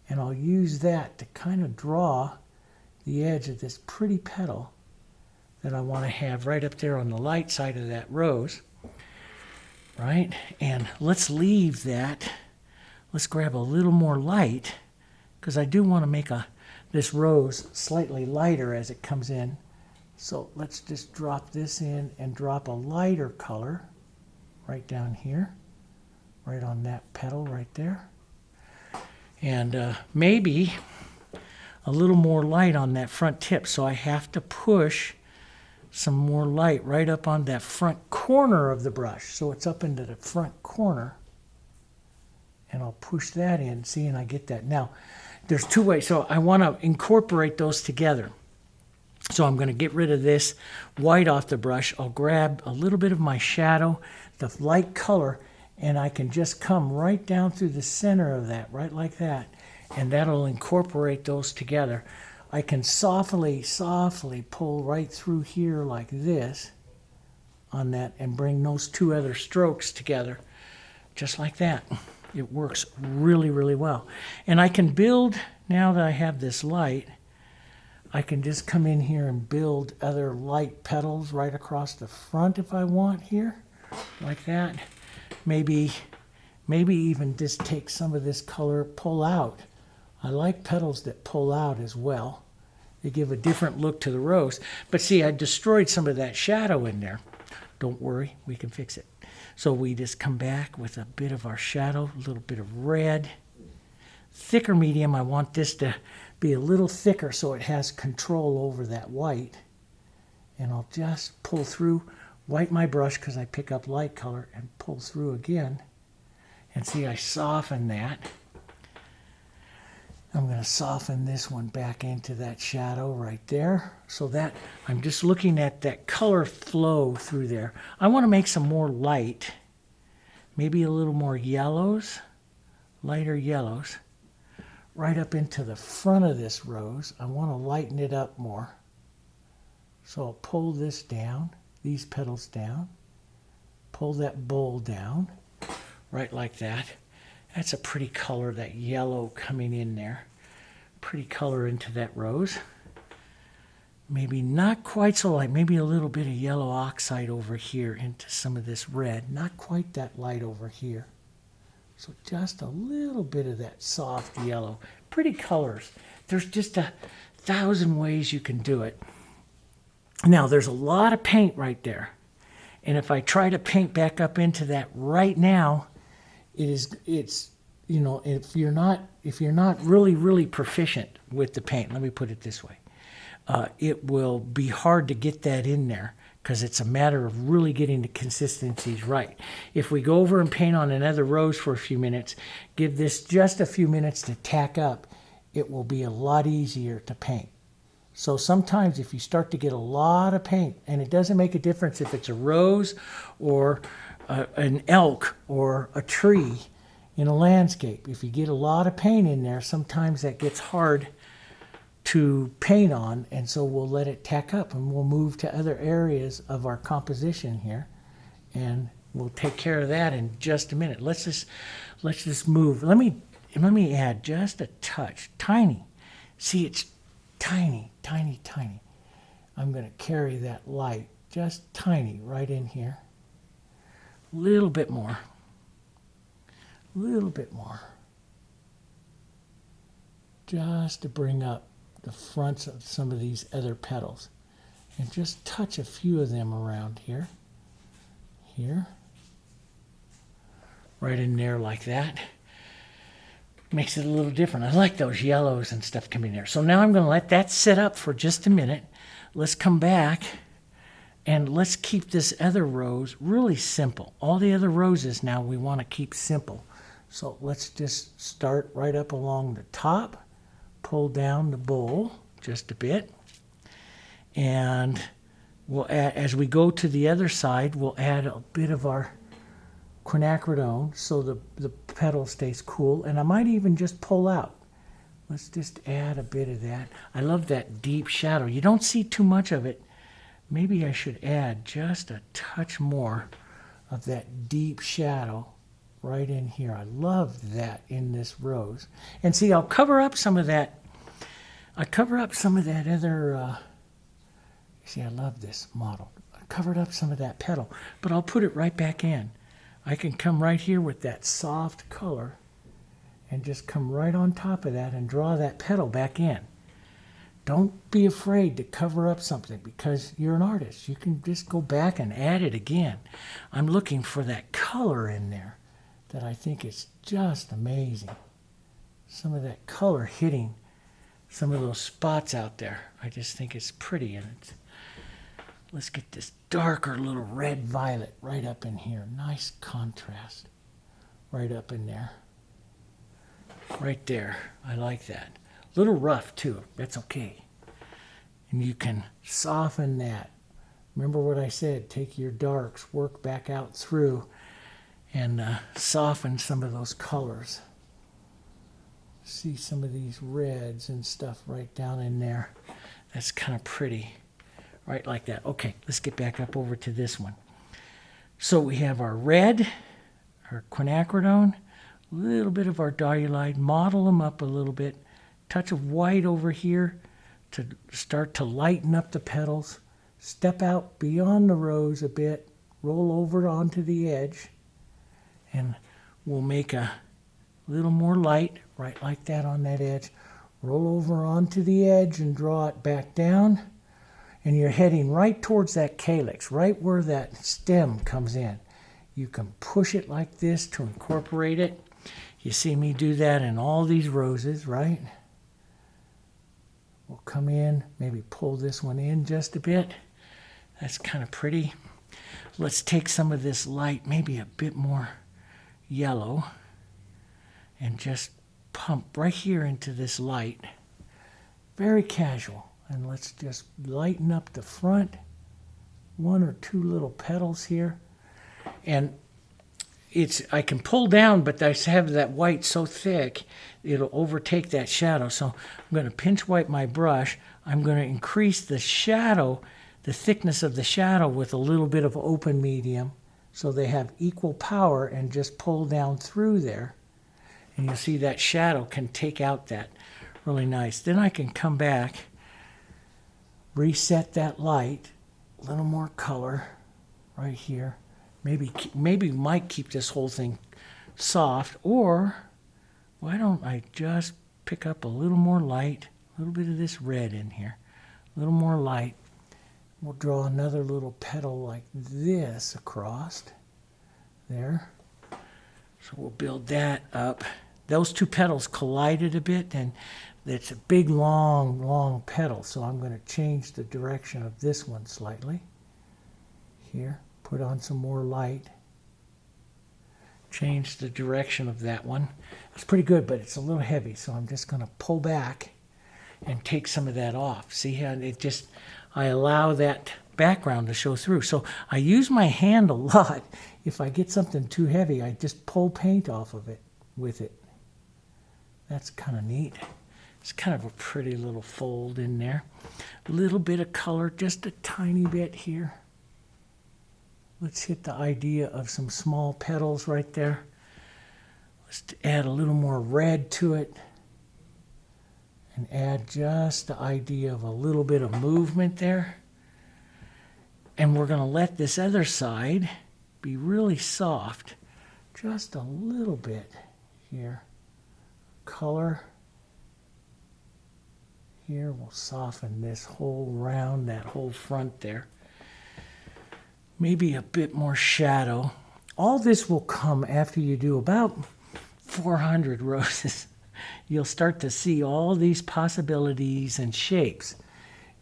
And I'll use that to kind of draw the edge of this pretty petal that I want to have right up there on the light side of that rose. Right? And let's leave that. Let's grab a little more light because I do want to make this rose slightly lighter as it comes in. So let's just drop this in and drop a lighter color right down here, right on that petal right there. And maybe a little more light on that front tip. So I have to push some more light right up on that front corner of the brush. So it's up into the front corner. And I'll push that in, see, and I get that. Now, there's two ways. So I want to incorporate those together. So I'm going to get rid of this white off the brush. I'll grab a little bit of my shadow, the light color, and I can just come right down through the center of that, right like that. And that'll incorporate those together. I can softly pull right through here like this on that and bring those two other strokes together just like that. It works really, really well. And I can build, now that I have this light, I can just come in here and build other light petals right across the front if I want here, like that. Maybe even just take some of this color, pull out. I like petals that pull out as well. They give a different look to the rose. But see, I destroyed some of that shadow in there. Don't worry, we can fix it. So we just come back with a bit of our shadow, a little bit of red. Thicker medium, I want this to be a little thicker so it has control over that white. And I'll just pull through, wipe my brush because I pick up light color and pull through again. And see, I soften that. I'm going to soften this one back into that shadow right there so that I'm just looking at that color flow through there. I want to make some more light, maybe a little more yellows, lighter yellows, right up into the front of this rose. I want to lighten it up more. So I'll pull this down, these petals down, pull that bowl down, right like that. That's a pretty color, that yellow coming in there. Pretty color into that rose. Maybe not quite so light, maybe a little bit of yellow oxide over here into some of this red. Not quite that light over here. So just a little bit of that soft yellow. Pretty colors. There's just 1,000 ways you can do it. Now there's a lot of paint right there. And if I try to paint back up into that right now, it's you know, if you're not really proficient with the paint, let me put it this way, it will be hard to get that in there because it's a matter of really getting the consistencies right. If we go over and paint on another rose for a few minutes, give this just a few minutes to tack up, it will be a lot easier to paint. So sometimes if you start to get a lot of paint, and it doesn't make a difference if it's a rose or an elk or a tree in a landscape. If you get a lot of paint in there, sometimes that gets hard to paint on, and so we'll let it tack up and we'll move to other areas of our composition here, and we'll take care of that in just a minute. Let's just move. Let me add just a touch, tiny. See, it's tiny, tiny, tiny. I'm going to carry that light just tiny right in here. A little bit more. A little bit more. Just to bring up the fronts of some of these other petals. And just touch a few of them around here. Here. Right in there like that. Makes it a little different. I like those yellows and stuff coming there. So now I'm going to let that sit up for just a minute. Let's come back and let's keep this other rose really simple. All the other roses now we want to keep simple. So let's just start right up along the top, pull down the bowl just a bit, and we'll add, as we go to the other side, we'll add a bit of our quinacridone so the petal stays cool, and I might even just pull out. Let's just add a bit of that. I love that deep shadow. You don't see too much of it. Maybe I should add just a touch more of that deep shadow right in here. I love that in this rose. And see, I'll cover up some of that. I cover up some of that other, see, I love this model. I covered up some of that petal, but I'll put it right back in. I can come right here with that soft color and just come right on top of that and draw that petal back in. Don't be afraid to cover up something because you're an artist. You can just go back and add it again. I'm looking for that color in there that I think is just amazing. Some of that color hitting some of those spots out there. I just think it's pretty. And let's get this darker little red violet right up in here. Nice contrast right up in there. Right there. I like that. A little rough too. That's okay. And you can soften that. Remember what I said. Take your darks, work back out through, and soften some of those colors. See some of these reds and stuff right down in there. That's kind of pretty. Right like that. Okay, let's get back up over to this one. So we have our red, our quinacridone, a little bit of our diarylide, model them up a little bit, touch of white over here to start to lighten up the petals, step out beyond the rose a bit, roll over onto the edge, and we'll make a little more light, right like that on that edge, roll over onto the edge and draw it back down, and you're heading right towards that calyx, right where that stem comes in. You can push it like this to incorporate it. You see me do that in all these roses, right? We'll come in, maybe pull this one in just a bit. That's kind of pretty. Let's take some of this light, maybe a bit more yellow, and just pump right here into this light. Very casual. And let's just lighten up the front. One or two little petals here. And I can pull down, but I have that white so thick, it'll overtake that shadow. So I'm going to pinch wipe my brush. I'm going to increase the shadow, the thickness of the shadow with a little bit of open medium so they have equal power, and just pull down through there. And you'll see that shadow can take out that really nice. Then I can come back, reset that light, a little more color right here. Maybe might keep this whole thing soft, or why don't I just pick up a little more light, a little bit of this red in here, a little more light. We'll draw another little petal like this across there. So we'll build that up. Those two petals collided a bit, and it's a big, long, long petal. So I'm going to change the direction of this one slightly. Here, put on some more light. Change the direction of that one. It's pretty good, but it's a little heavy. So I'm just going to pull back and take some of that off. See how it just, I allow that background to show through. So I use my hand a lot. If I get something too heavy, I just pull paint off of it with it. That's kind of neat. It's kind of a pretty little fold in there. A little bit of color, just a tiny bit here. Let's hit the idea of some small petals right there. Let's add a little more red to it. And add just the idea of a little bit of movement there. And we're going to let this other side be really soft. Just a little bit here. Color. Here we'll soften this whole round, that whole front there. Maybe a bit more shadow. All this will come after you do about 400 roses. You'll start to see all these possibilities and shapes.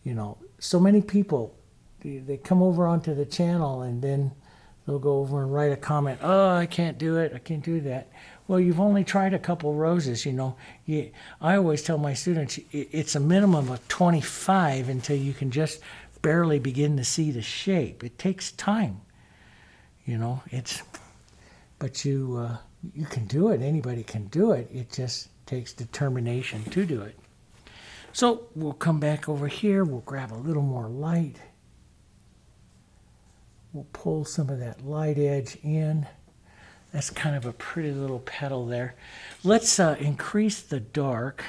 You know, so many people, they come over onto the channel and then they'll go over and write a comment, oh, I can't do it, I can't do that. Well, you've only tried a couple roses, you know. I always tell my students, it's a minimum of 25 until you can just barely begin to see the shape. It takes time, you know. But you can do it. Anybody can do it. It just takes determination to do it. So we'll come back over here. We'll grab a little more light. We'll pull some of that light edge in. That's kind of a pretty little petal there. Let's increase the dark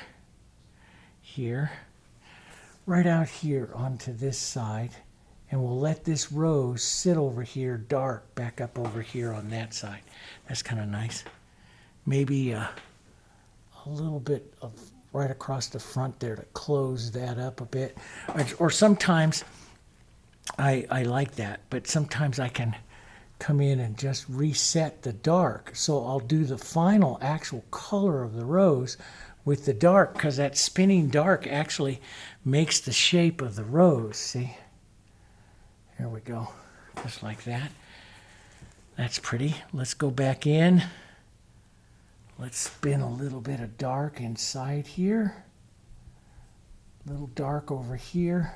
here, right out here onto this side. And we'll let this rose sit over here dark, back up over here on that side. That's kind of nice. Maybe a little bit of right across the front there to close that up a bit. Or sometimes I like that, but sometimes I can come in and just reset the dark. So I'll do the final actual color of the rose with the dark, because that spinning dark actually makes the shape of the rose. See? Here we go. Just like that. That's pretty. Let's go back in. Let's spin a little bit of dark inside here. A little dark over here.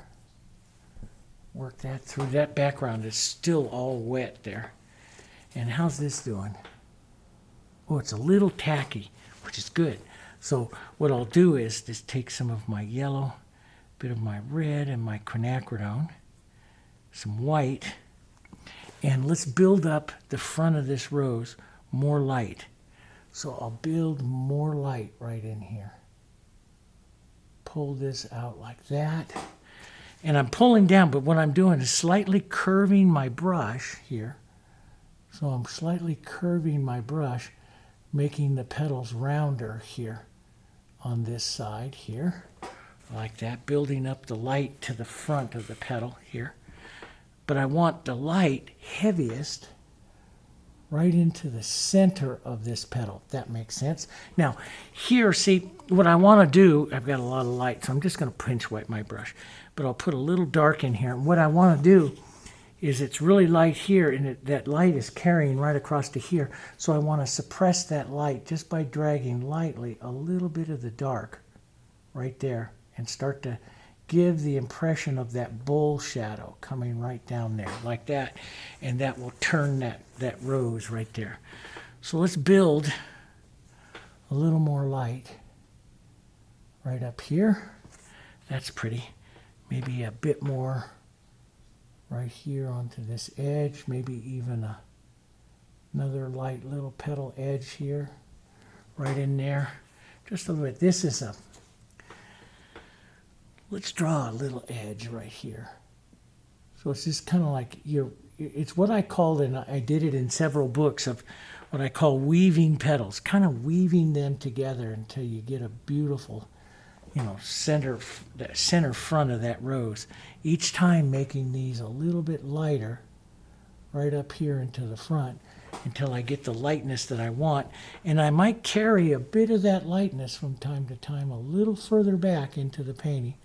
Work that through. That background is still all wet there. And how's this doing? Oh, it's a little tacky, which is good. So what I'll do is just take some of my yellow, a bit of my red and my quinacridone, some white, and let's build up the front of this rose more light. So I'll build more light right in here. Pull this out like that. And I'm pulling down, but what I'm doing is slightly curving my brush here. So I'm slightly curving my brush, making the petals rounder here on this side here. Like that, building up the light to the front of the petal here. But I want the light heaviest right into the center of this petal, if that makes sense. Now, here, see, what I want to do, I've got a lot of light, so I'm just going to pinch wipe my brush. But I'll put a little dark in here. And what I want to do is it's really light here, and that light is carrying right across to here. So I want to suppress that light just by dragging lightly a little bit of the dark right there and start to give the impression of that bull shadow coming right down there like that. And that will turn that rose right there. So let's build a little more light right up here. That's pretty. Maybe a bit more right here onto this edge. Maybe even another light little petal edge here. Right in there. Just a little bit. This is let's draw a little edge right here. So it's just kind of like it's what I called, and I did it in several books, of what I call weaving petals, kind of weaving them together until you get a beautiful, you know, center front of that rose. Each time making these a little bit lighter right up here into the front until I get the lightness that I want. And I might carry a bit of that lightness from time to time a little further back into the painting,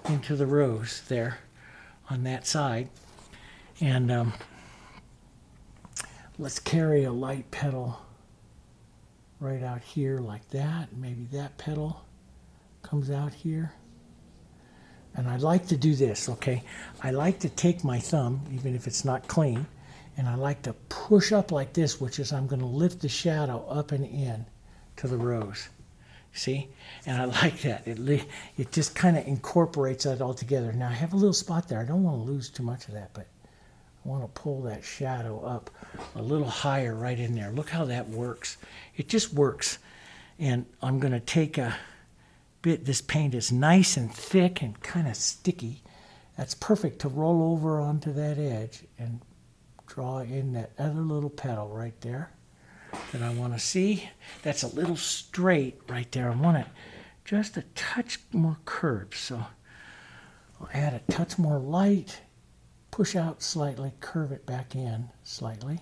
into the rose there on that side. And let's carry a light petal right out here like that. Maybe that petal comes out here. And I like to do this, okay? I like to take my thumb, even if it's not clean, and I like to push up like this, which is I'm going to lift the shadow up and in to the rose. See? And I like that. It just kind of incorporates that all together. Now I have a little spot there. I don't want to lose too much of that, but I want to pull that shadow up a little higher right in there. Look how that works. It just works. And I'm going to take a bit. This paint is nice and thick and kind of sticky. That's perfect to roll over onto that edge and draw in that other little petal right there that I want to see. That's a little straight right there. I want it just a touch more curved. So I'll add a touch more light, push out slightly, curve it back in slightly.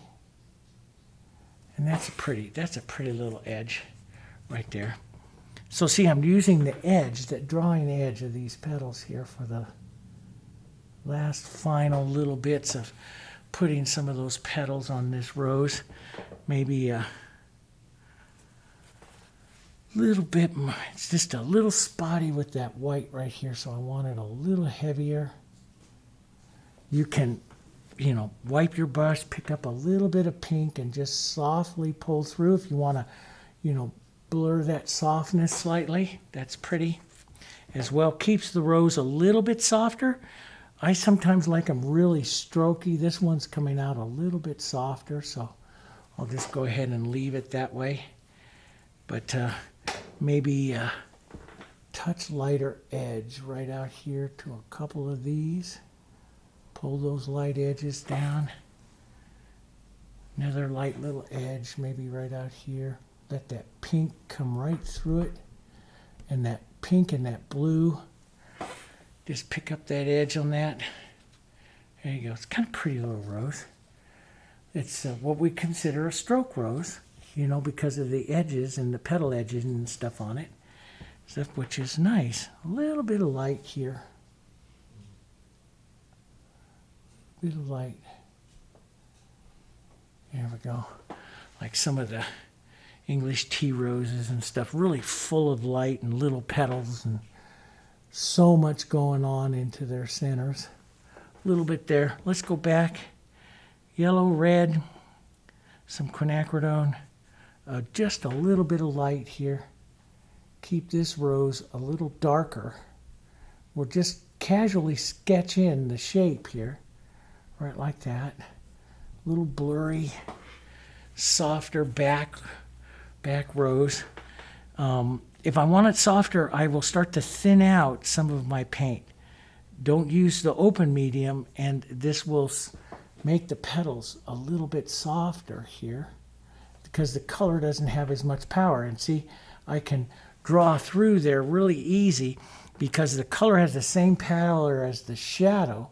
And that's a pretty little edge right there. So see, I'm using the edge, that drawing edge of these petals here for the last final little bits of putting some of those petals on this rose. Maybe a little bit more. It's just a little spotty with that white right here, so I want it a little heavier. You can, wipe your brush, pick up a little bit of pink and just softly pull through if you want to, blur that softness slightly. That's pretty as well. Keeps the rose a little bit softer. I sometimes like them really strokey. This one's coming out a little bit softer, so I'll just go ahead and leave it that way. But maybe a touch lighter edge right out here to a couple of these. Pull those light edges down. Another light little edge maybe right out here. Let that pink come right through it. And that pink and that blue. Just pick up that edge on that. There you go. It's kind of pretty little rose. It's what we consider a stroke rose, because of the edges and the petal edges and stuff on it. Stuff which is nice. A little bit of light here. A bit of light. There we go. Like some of the English tea roses and stuff, really full of light and little petals and so much going on into their centers. A little bit there. Let's go back. Yellow, red, some quinacridone, just a little bit of light here. Keep this rose a little darker. We'll just casually sketch in the shape here, right like that. A little blurry, softer back rose. If I want it softer, I will start to thin out some of my paint. Don't use the open medium, and this will make the petals a little bit softer here because the color doesn't have as much power. And see, I can draw through there really easy because the color has the same power as the shadow.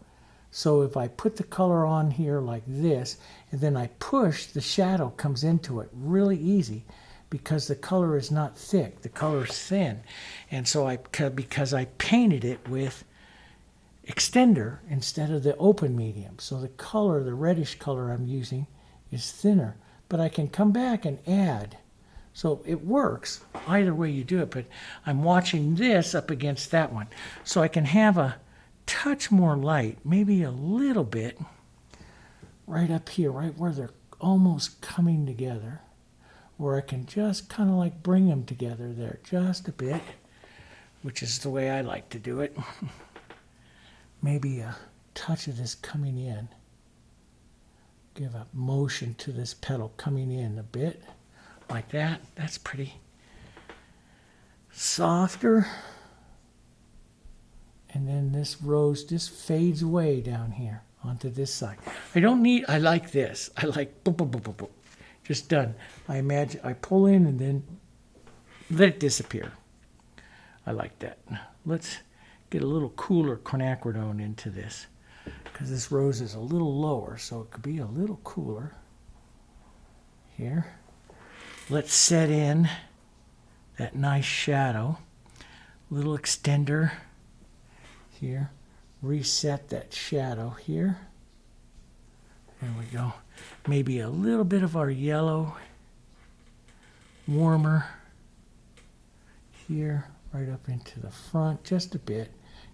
So if I put the color on here like this, and then I push, the shadow comes into it really easy because the color is not thick, the color is thin. And so because I painted it with extender instead of the open medium. So the color, the reddish color I'm using is thinner, but I can come back and add. So it works either way you do it, but I'm watching this up against that one. So I can have a touch more light, maybe a little bit right up here, right where they're almost coming together, where I can just kind of like bring them together there just a bit, which is the way I like to do it. Maybe a touch of this coming in. Give a motion to this petal coming in a bit, like that. That's pretty. Softer. And then this rose just fades away down here onto this side. I like this. I like boop, boop, boop, boop, boop. Just done. I pull in and then let it disappear. I like that. Let's get a little cooler quinacridone into this because this rose is a little lower, so it could be a little cooler here. Let's set in that nice shadow. Little extender here. Reset that shadow here. There we go. Maybe a little bit of our yellow, warmer here, right up into the front, just a bit.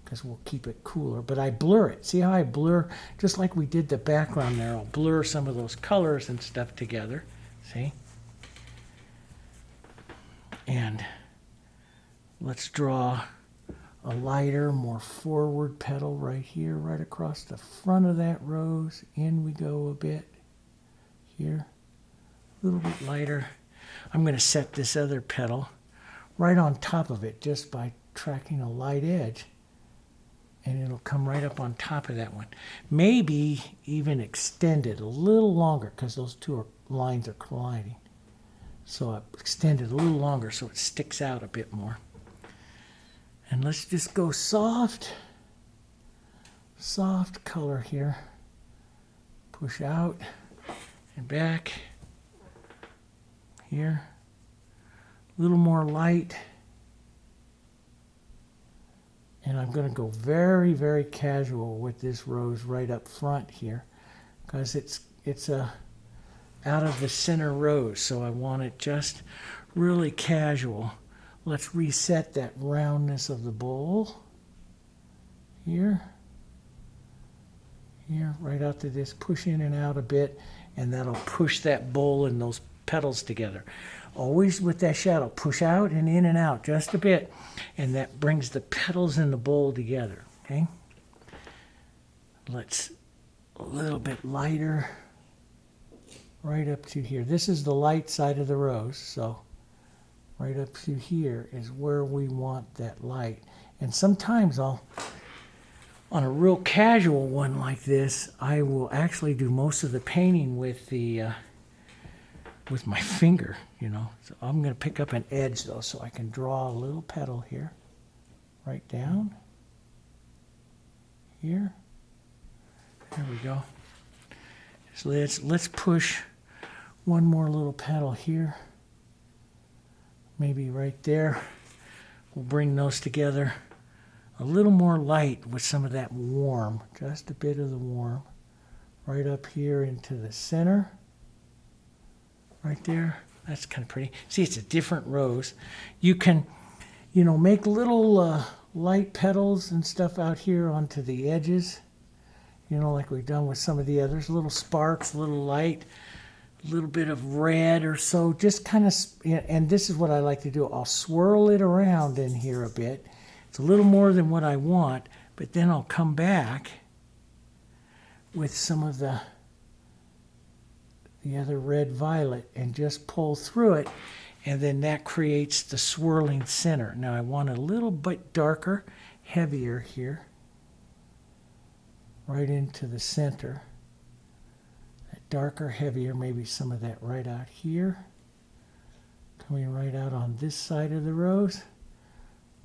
because we'll keep it cooler. But I blur it. See how I blur? Just like we did the background there, I'll blur some of those colors and stuff together. See? And let's draw a lighter, more forward petal right here, right across the front of that rose. In we go a bit. Here. A little bit lighter. I'm going to set this other petal right on top of it just by tracking a light edge. And it'll come right up on top of that one. Maybe even extend it a little longer because those two lines are colliding. So I extend it a little longer so it sticks out a bit more. And let's just go soft color here. Push out and back. Here. A little more light. And I'm going to go very, very casual with this rose right up front here because it's a out of the center rose, so I want it just really casual. Let's reset that roundness of the bowl. Here, right out to this, push in and out a bit, and that'll push that bowl and those petals together. Always with that shadow, push out and in and out just a bit, and that brings the petals and the bowl together, okay? Let's a little bit lighter right up to here. This is the light side of the rose, so right up to here is where we want that light. And sometimes on a real casual one like this, I will actually do most of the painting with with my finger, you know. So I'm going to pick up an edge though, so I can draw a little petal here, right down here. There we go. So let's push one more little petal here, maybe right there. We'll bring those together. A little more light with some of that warm, just a bit of the warm, right up here into the center. Right there. That's kind of pretty. See, it's a different rose. You can, you know, make little light petals and stuff out here onto the edges, you know, like we've done with some of the others. Little sparks, little light, a little bit of red or so. Just kind of, and this is what I like to do. I'll swirl it around in here a bit. It's a little more than what I want, but then I'll come back with some of the other red violet and just pull through it, and then that creates the swirling center. Now I want a little bit darker, heavier here, right into the center. That darker, heavier, maybe some of that right out here, coming right out on this side of the rose,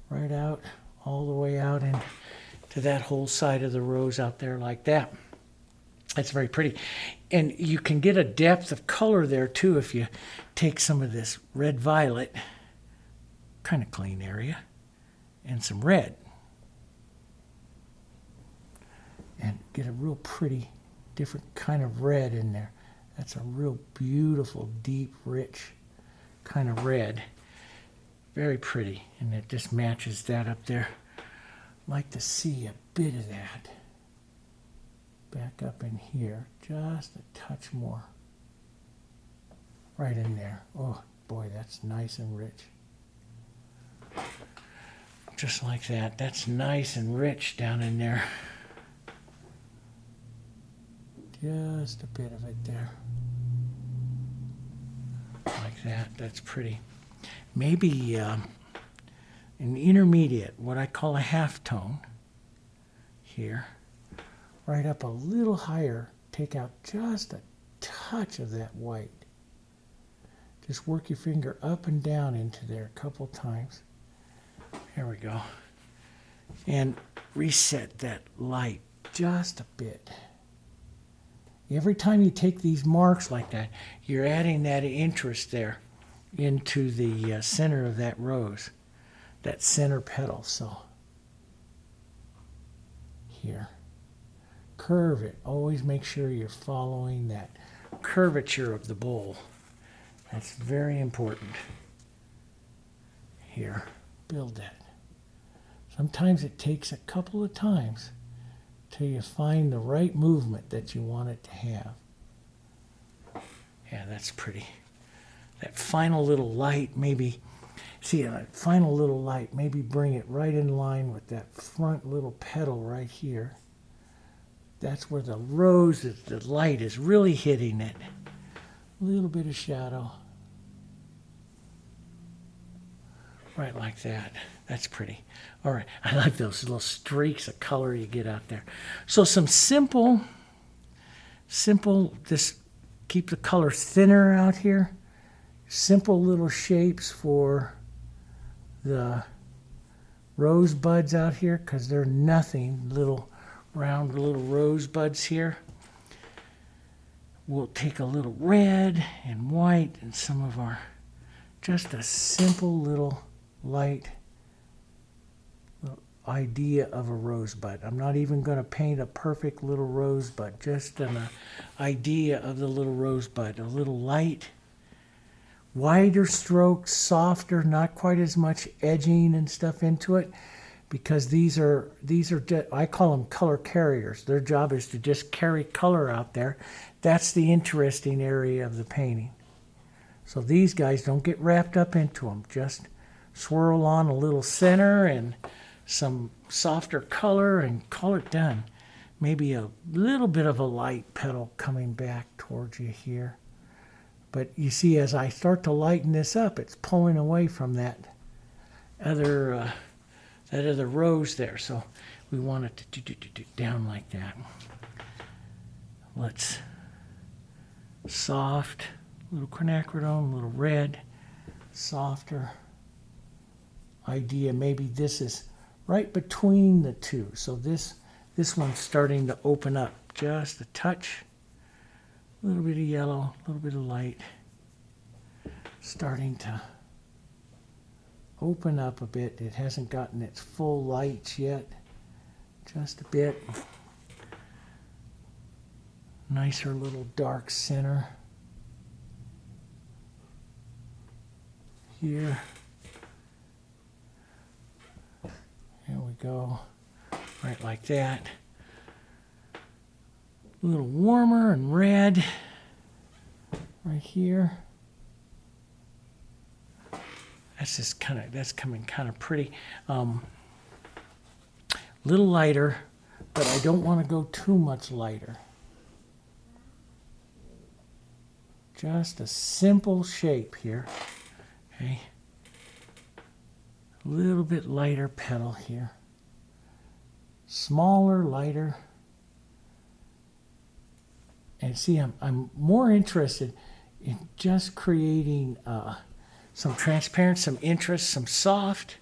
right out, all the way out into that whole side of the rose out there like that. That's very pretty. And you can get a depth of color there too if you take some of this red violet, kind of clean area, and some red. And get a real pretty, different kind of red in there. That's a real beautiful, deep, rich kind of red. Very pretty. And it just matches that up there. Like to see a bit of that. Back up in here, just a touch more. Right in there. Oh boy, that's nice and rich. Just like that. That's nice and rich down in there. Just a bit of it there. Like that. That's pretty. Maybe an intermediate, what I call a halftone here. Right up a little higher, take out just a touch of that white. Just work your finger up and down into there a couple times. There we go. And reset that light just a bit. Every time you take these marks like that, you're adding that interest there into the center of that rose, that center petal. So here. Curve it. Always make sure you're following that curvature of the bowl. That's very important. Here, build that. Sometimes it takes a couple of times till you find the right movement that you want it to have. Yeah, that's pretty. That final little light, maybe, see that final little light, maybe bring it right in line with that front little petal right here. That's where the rose, the light is really hitting it. A little bit of shadow. Right like that. That's pretty. All right. I like those little streaks of color you get out there. So some simple, just keep the color thinner out here. Simple little shapes for the rose buds out here because they're nothing. Little round little rose buds here. We'll take a little red and white and some of our, just a simple little light idea of a rosebud. I'm not even going to paint a perfect little rosebud, just an idea of the little rosebud. A little light, wider strokes, softer, not quite as much edging and stuff into it, because these are I call them color carriers. Their job is to just carry color out there. That's the interesting area of the painting. So these guys, don't get wrapped up into them. Just swirl on a little center and some softer color and call it done. Maybe a little bit of a light petal coming back towards you here. But you see, as I start to lighten this up, it's pulling away from that other rose there. So we want it to do down like that. Let's soft, little quinacridone, little red, softer idea. Maybe this is right between the two. So this one's starting to open up just a touch. A little bit of yellow, a little bit of light. Starting to open up a bit. It hasn't gotten its full lights yet. Just a bit. Nicer little dark center. Here. There we go. Right like that. A little warmer and red. Right here. That's coming kind of pretty. Little lighter, but I don't want to go too much lighter. Just a simple shape here. Okay. A little bit lighter petal here. Smaller, lighter. And see, I'm more interested in just creating some transparent, some interest, some soft.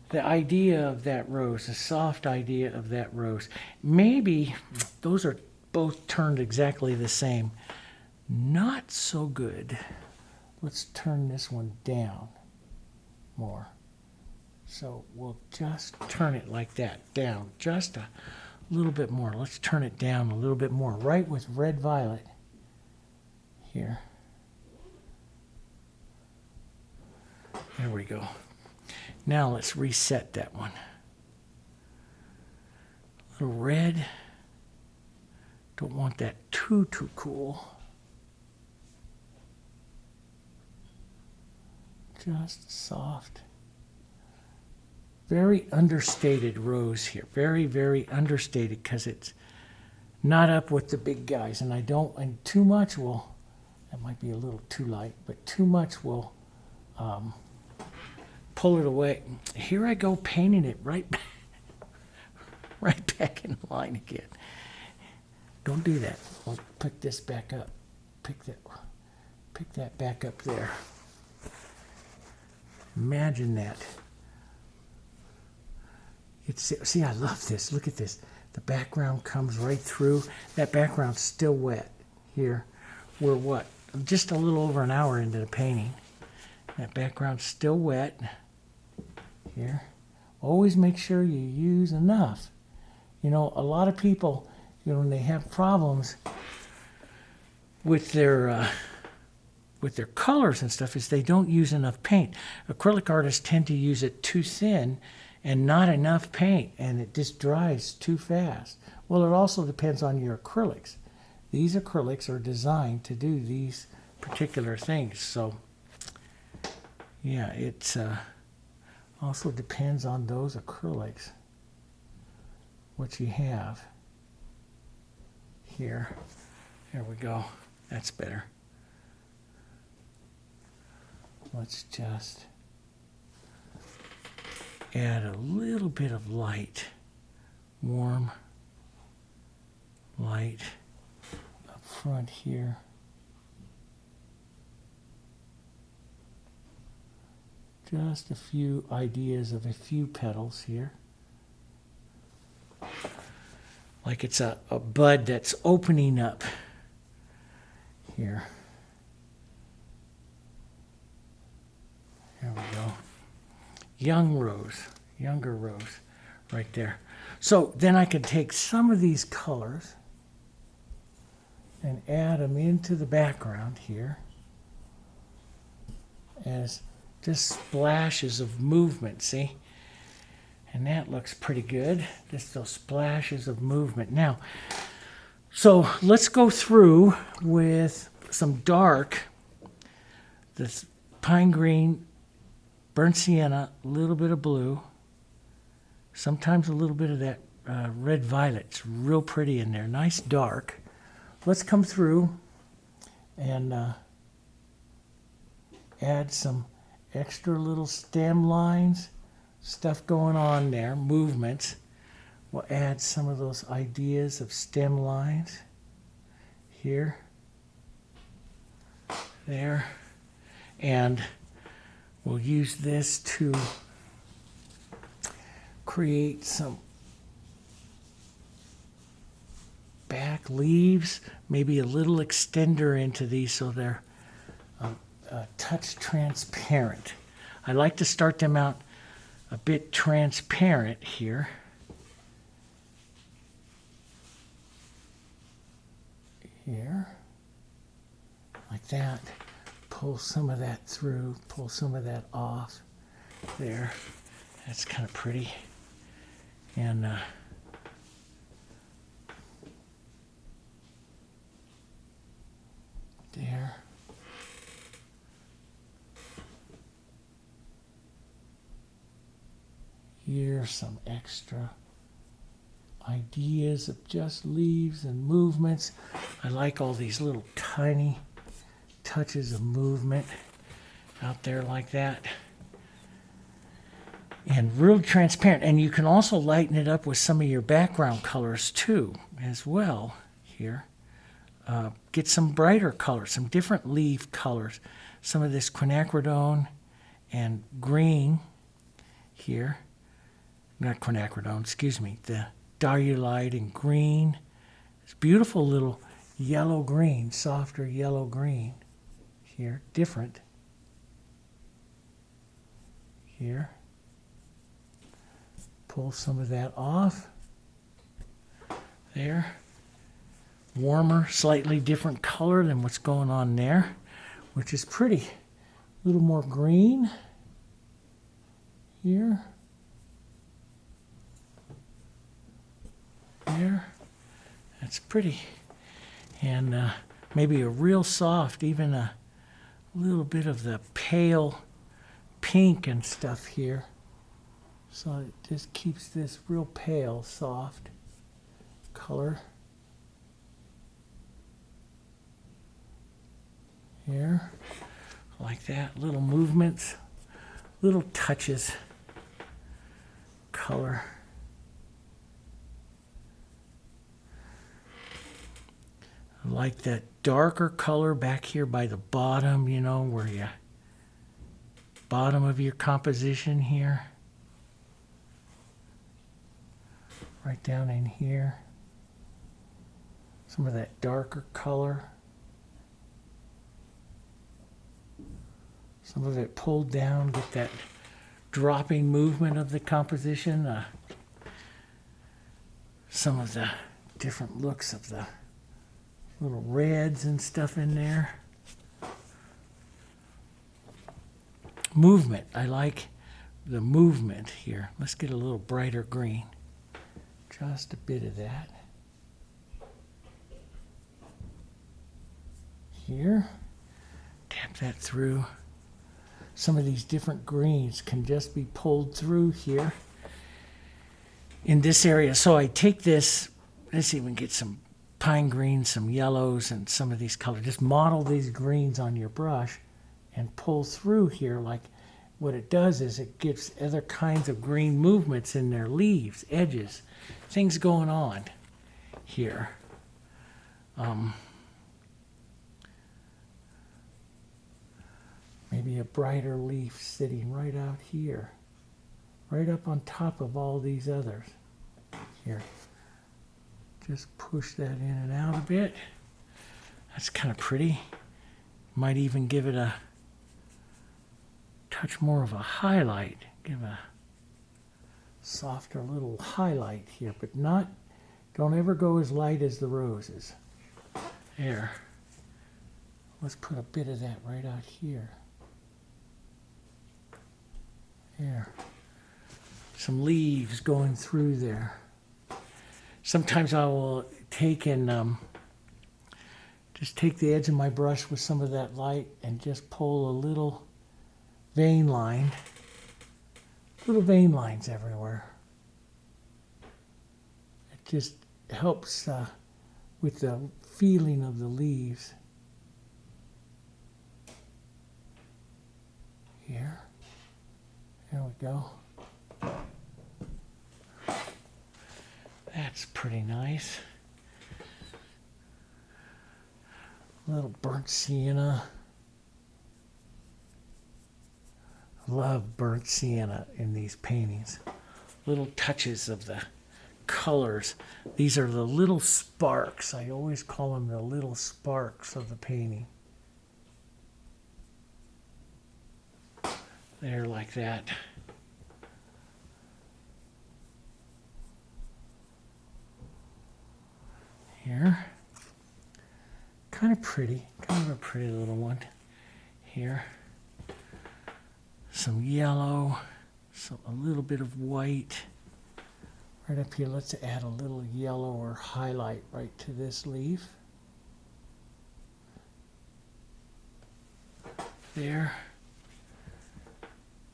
The idea of that rose, the soft idea of that rose. Maybe those are both turned exactly the same. Not so good. Let's turn this one down more. So we'll just turn it like that, down just a little bit more. Let's turn it down a little bit more, right with red violet here. There we go. Now let's reset that one. A little red. Don't want that too cool. Just soft. Very understated rose here. Very, very understated because it's not up with the big guys. And too much will, that might be a little too light, but too much will pull it away. Here I go painting it right back in line again. Don't do that. I'll pick this back up. Pick that back up there. Imagine that. See, I love this. Look at this. The background comes right through. That background's still wet here. We're what? Just a little over an hour into the painting. That background's still wet here. Always make sure you use enough. You know, a lot of people, when they have problems with their colors and stuff, is they don't use enough paint. Acrylic artists tend to use it too thin, and not enough paint, and it just dries too fast. Well, it also depends on your acrylics. These acrylics are designed to do these particular things. So yeah, it also depends on those acrylics, what you have here. There we go. That's better. Let's just add a little bit of light, warm light up front here. Just a few ideas of a few petals here. Like it's a bud that's opening up here. There we go. Young rose, younger rose, right there. So then I could take some of these colors and add them into the background here as just splashes of movement, see? And that looks pretty good, just those splashes of movement. Now, so let's go through with some dark, this pine green, burnt sienna, a little bit of blue, sometimes a little bit of that red violet. It's real pretty in there, nice dark. Let's come through and add some extra little stem lines, stuff going on there, movements. We'll add some of those ideas of stem lines here, there, and we'll use this to create some back leaves, maybe a little extender into these so they're touch transparent. I like to start them out a bit transparent here. Here, like that. Pull some of that through, pull some of that off. There, that's kind of pretty. And there. Here's some extra ideas of just leaves and movements. I like all these little tiny touches of movement out there like that. And real transparent. And you can also lighten it up with some of your background colors too, as well here. Get some brighter colors, some different leaf colors. Some of this quinacridone and green here. Not quinacridone, excuse me. The Diarylide and green. It's beautiful little yellow green, softer yellow green here, different here. Pull some of that off there. Warmer, slightly different color than what's going on there, which is pretty. A little more green here. There, that's pretty. And maybe a real soft, even a little bit of the pale pink and stuff here. So it just keeps this real pale, soft color. Here, like that, little movements, little touches, color. I like that darker color back here by the bottom, you know, where you, bottom of your composition here. Right down in here. Some of that darker color. Some of it pulled down, get that dropping movement of the composition. Some of the different looks of the little reds and stuff in there. Movement. I like the movement here. Let's get a little brighter green. Just a bit of that. Here. Tap that through. Some of these different greens can just be pulled through here in this area. So I take this, let's see if we can get some pine greens, some yellows, and some of these colors. Just model these greens on your brush and pull through here. Like what it does is it gives other kinds of green movements in their leaves, edges, things going on here. Maybe a brighter leaf sitting right out here, right up on top of all these others. Here, just push that in and out a bit. That's kind of pretty. Might even give it a touch more of a highlight. Give a softer little highlight here, but don't ever go as light as the roses. There. Let's put a bit of that right out here. There. Some leaves going through there. Sometimes I will take and just take the edge of my brush with some of that light and just pull a little vein line. Little vein lines everywhere. It just helps with the feeling of the leaves. Here. There we go. That's pretty nice. A little burnt sienna. I love burnt sienna in these paintings. Little touches of the colors. These are the little sparks. I always call them the little sparks of the painting. There, like that. Here. Kind of pretty. Kind of a pretty little one. Here. Some yellow. A little bit of white. Right up here, let's add a little yellow or highlight right to this leaf. There.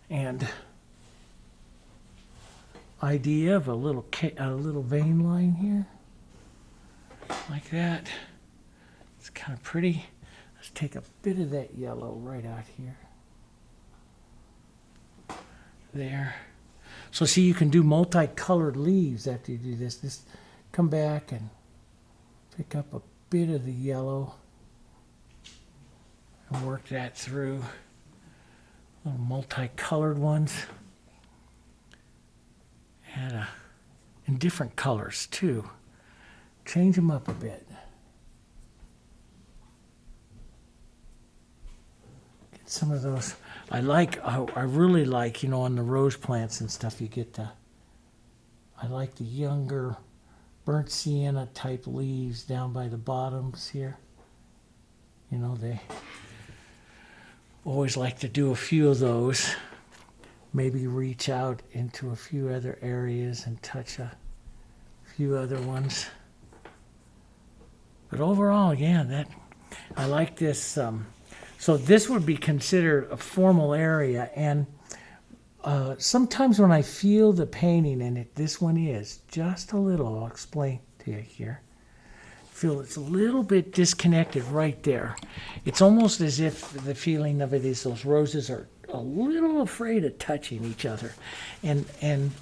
And idea of a little vein line here, like that. It's kind of pretty. Let's take a bit of that yellow right out here. There. So see, you can do multicolored leaves after you do this. Just come back and pick up a bit of the yellow and work that through. Little multicolored ones. And in different colors too. Change them up a bit. Get some of those. I really like, on the rose plants and stuff, you get I like the younger burnt sienna type leaves down by the bottoms here. They always like to do a few of those. Maybe reach out into a few other areas and touch a few other ones. But overall, yeah, I like this. So this would be considered a formal area. And sometimes when I feel the painting, and this one is just a little, I'll explain to you here. Feel it's a little bit disconnected right there. It's almost as if the feeling of it is those roses are a little afraid of touching each other. And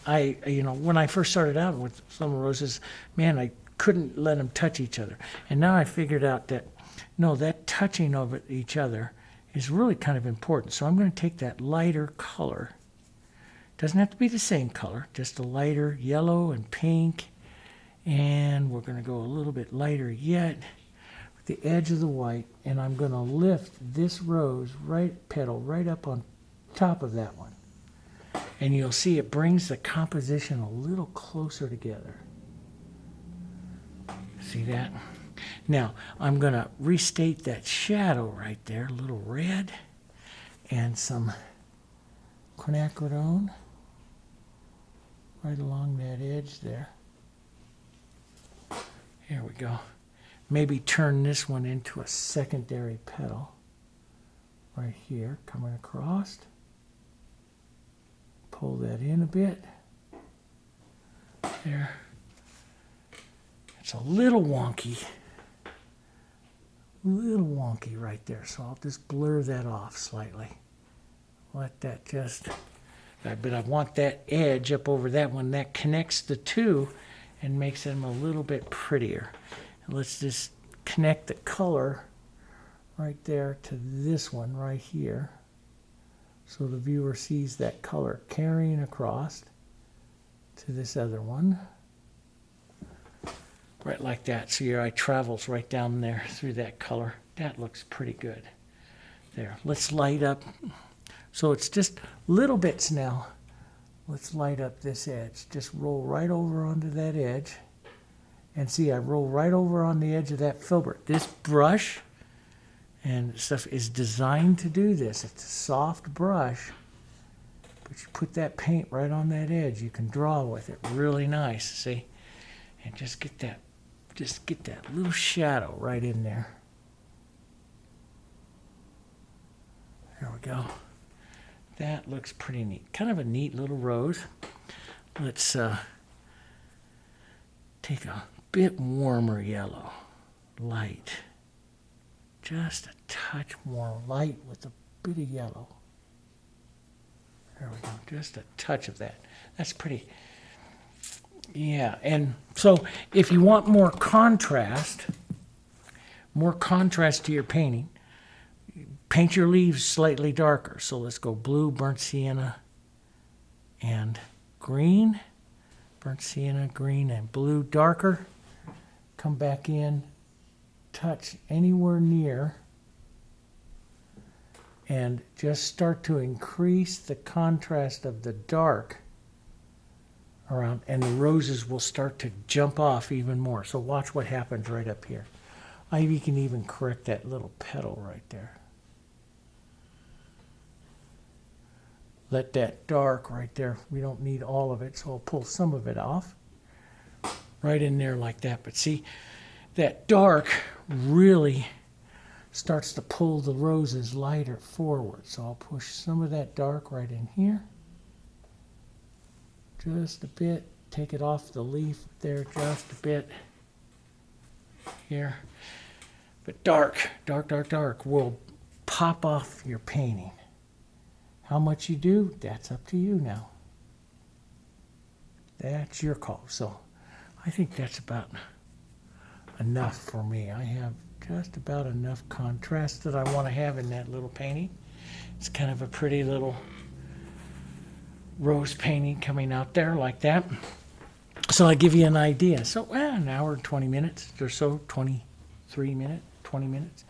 I, when I first started out with some roses, man, I couldn't let them touch each other. And now I figured out that, no, that touching of each other is really kind of important. So I'm going to take that lighter color. Doesn't have to be the same color, just a lighter yellow and pink. And we're going to go a little bit lighter yet with the edge of the white. And I'm going to lift this rose petal right up on top of that one. And you'll see it brings the composition a little closer together. See that? Now, I'm going to restate that shadow right there, a little red, and some quinacridone right along that edge there. Here we go. Maybe turn this one into a secondary petal right here, coming across. Pull that in a bit. There. It's a little wonky right there, so I'll just blur that off slightly. Let that just, but I want that edge up over that one that connects the two and makes them a little bit prettier. And let's just connect the color right there to this one right here, so the viewer sees that color carrying across to this other one. Right like that. So your eye travels right down there through that color. That looks pretty good. There. Let's light up. So it's just little bits now. Let's light up this edge. Just roll right over onto that edge. And see, I roll right over on the edge of that filbert. This brush and stuff is designed to do this. It's a soft brush. But you put that paint right on that edge. You can draw with it really nice, see? And just get that little shadow right in there. There we go. That looks pretty neat. Kind of a neat little rose. Let's take a bit warmer yellow, light. Just a touch more light with a bit of yellow. There we go. Just a touch of that. That's pretty. Yeah, and so if you want more contrast to your painting, paint your leaves slightly darker. So let's go blue, burnt sienna, and green. Burnt sienna, green, and blue darker. Come back in, touch anywhere near, and just start to increase the contrast of the dark around, and the roses will start to jump off even more. So watch what happens right up here. You can even correct that little petal right there. Let that dark right there, we don't need all of it, so I'll pull some of it off. Right in there like that. But see, that dark really starts to pull the roses lighter forward. So I'll push some of that dark right in here. Just a bit. Take it off the leaf there just a bit. Here. But dark will pop off your painting. How much you do, that's up to you now. That's your call. So I think that's about enough for me. I have just about enough contrast that I want to have in that little painting. It's kind of a pretty little rose painting coming out there like that. So I give you an idea. So an hour and 20 minutes or so, 23 minutes, 20 minutes.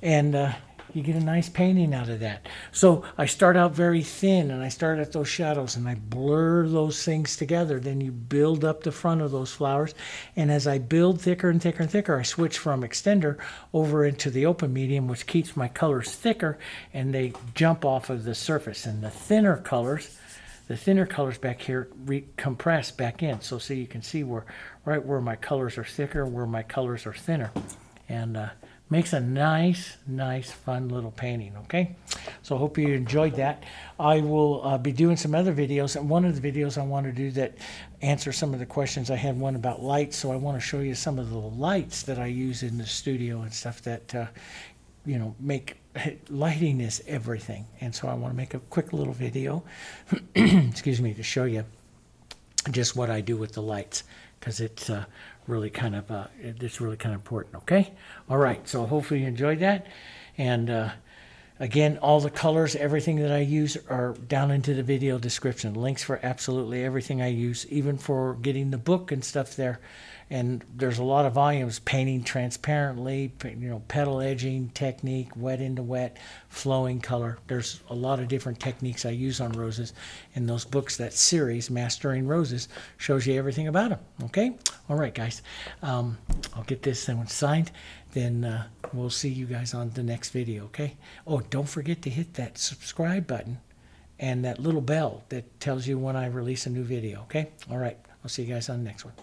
And you get a nice painting out of that. So I start out very thin and I start at those shadows and I blur those things together. Then you build up the front of those flowers. And as I build thicker and thicker and thicker, I switch from extender over into the open medium, which keeps my colors thicker and they jump off of the surface. And the thinner colors back here compress back in. So you can see right where my colors are thicker, where my colors are thinner. And makes a nice, fun little painting, okay? So I hope you enjoyed that. I will be doing some other videos, and one of the videos I want to do that answer some of the questions. I had one about lights, so I want to show you some of the lights that I use in the studio and stuff that, make lighting is everything. And so I want to make a quick little video, excuse me, to show you just what I do with the lights, because it's really kind of important. Okay, all right, so hopefully you enjoyed that. And again, all the colors, everything that I use are down into the video description. Links for absolutely everything I use, even for getting the book and stuff there. And there's a lot of volumes: painting transparently, petal edging technique, wet into wet, flowing color. There's a lot of different techniques I use on roses. In those books, that series, Mastering Roses, shows you everything about them. Okay? All right, guys. I'll get this one signed. Then we'll see you guys on the next video, okay? Oh, don't forget to hit that subscribe button and that little bell that tells you when I release a new video. Okay? All right. I'll see you guys on the next one.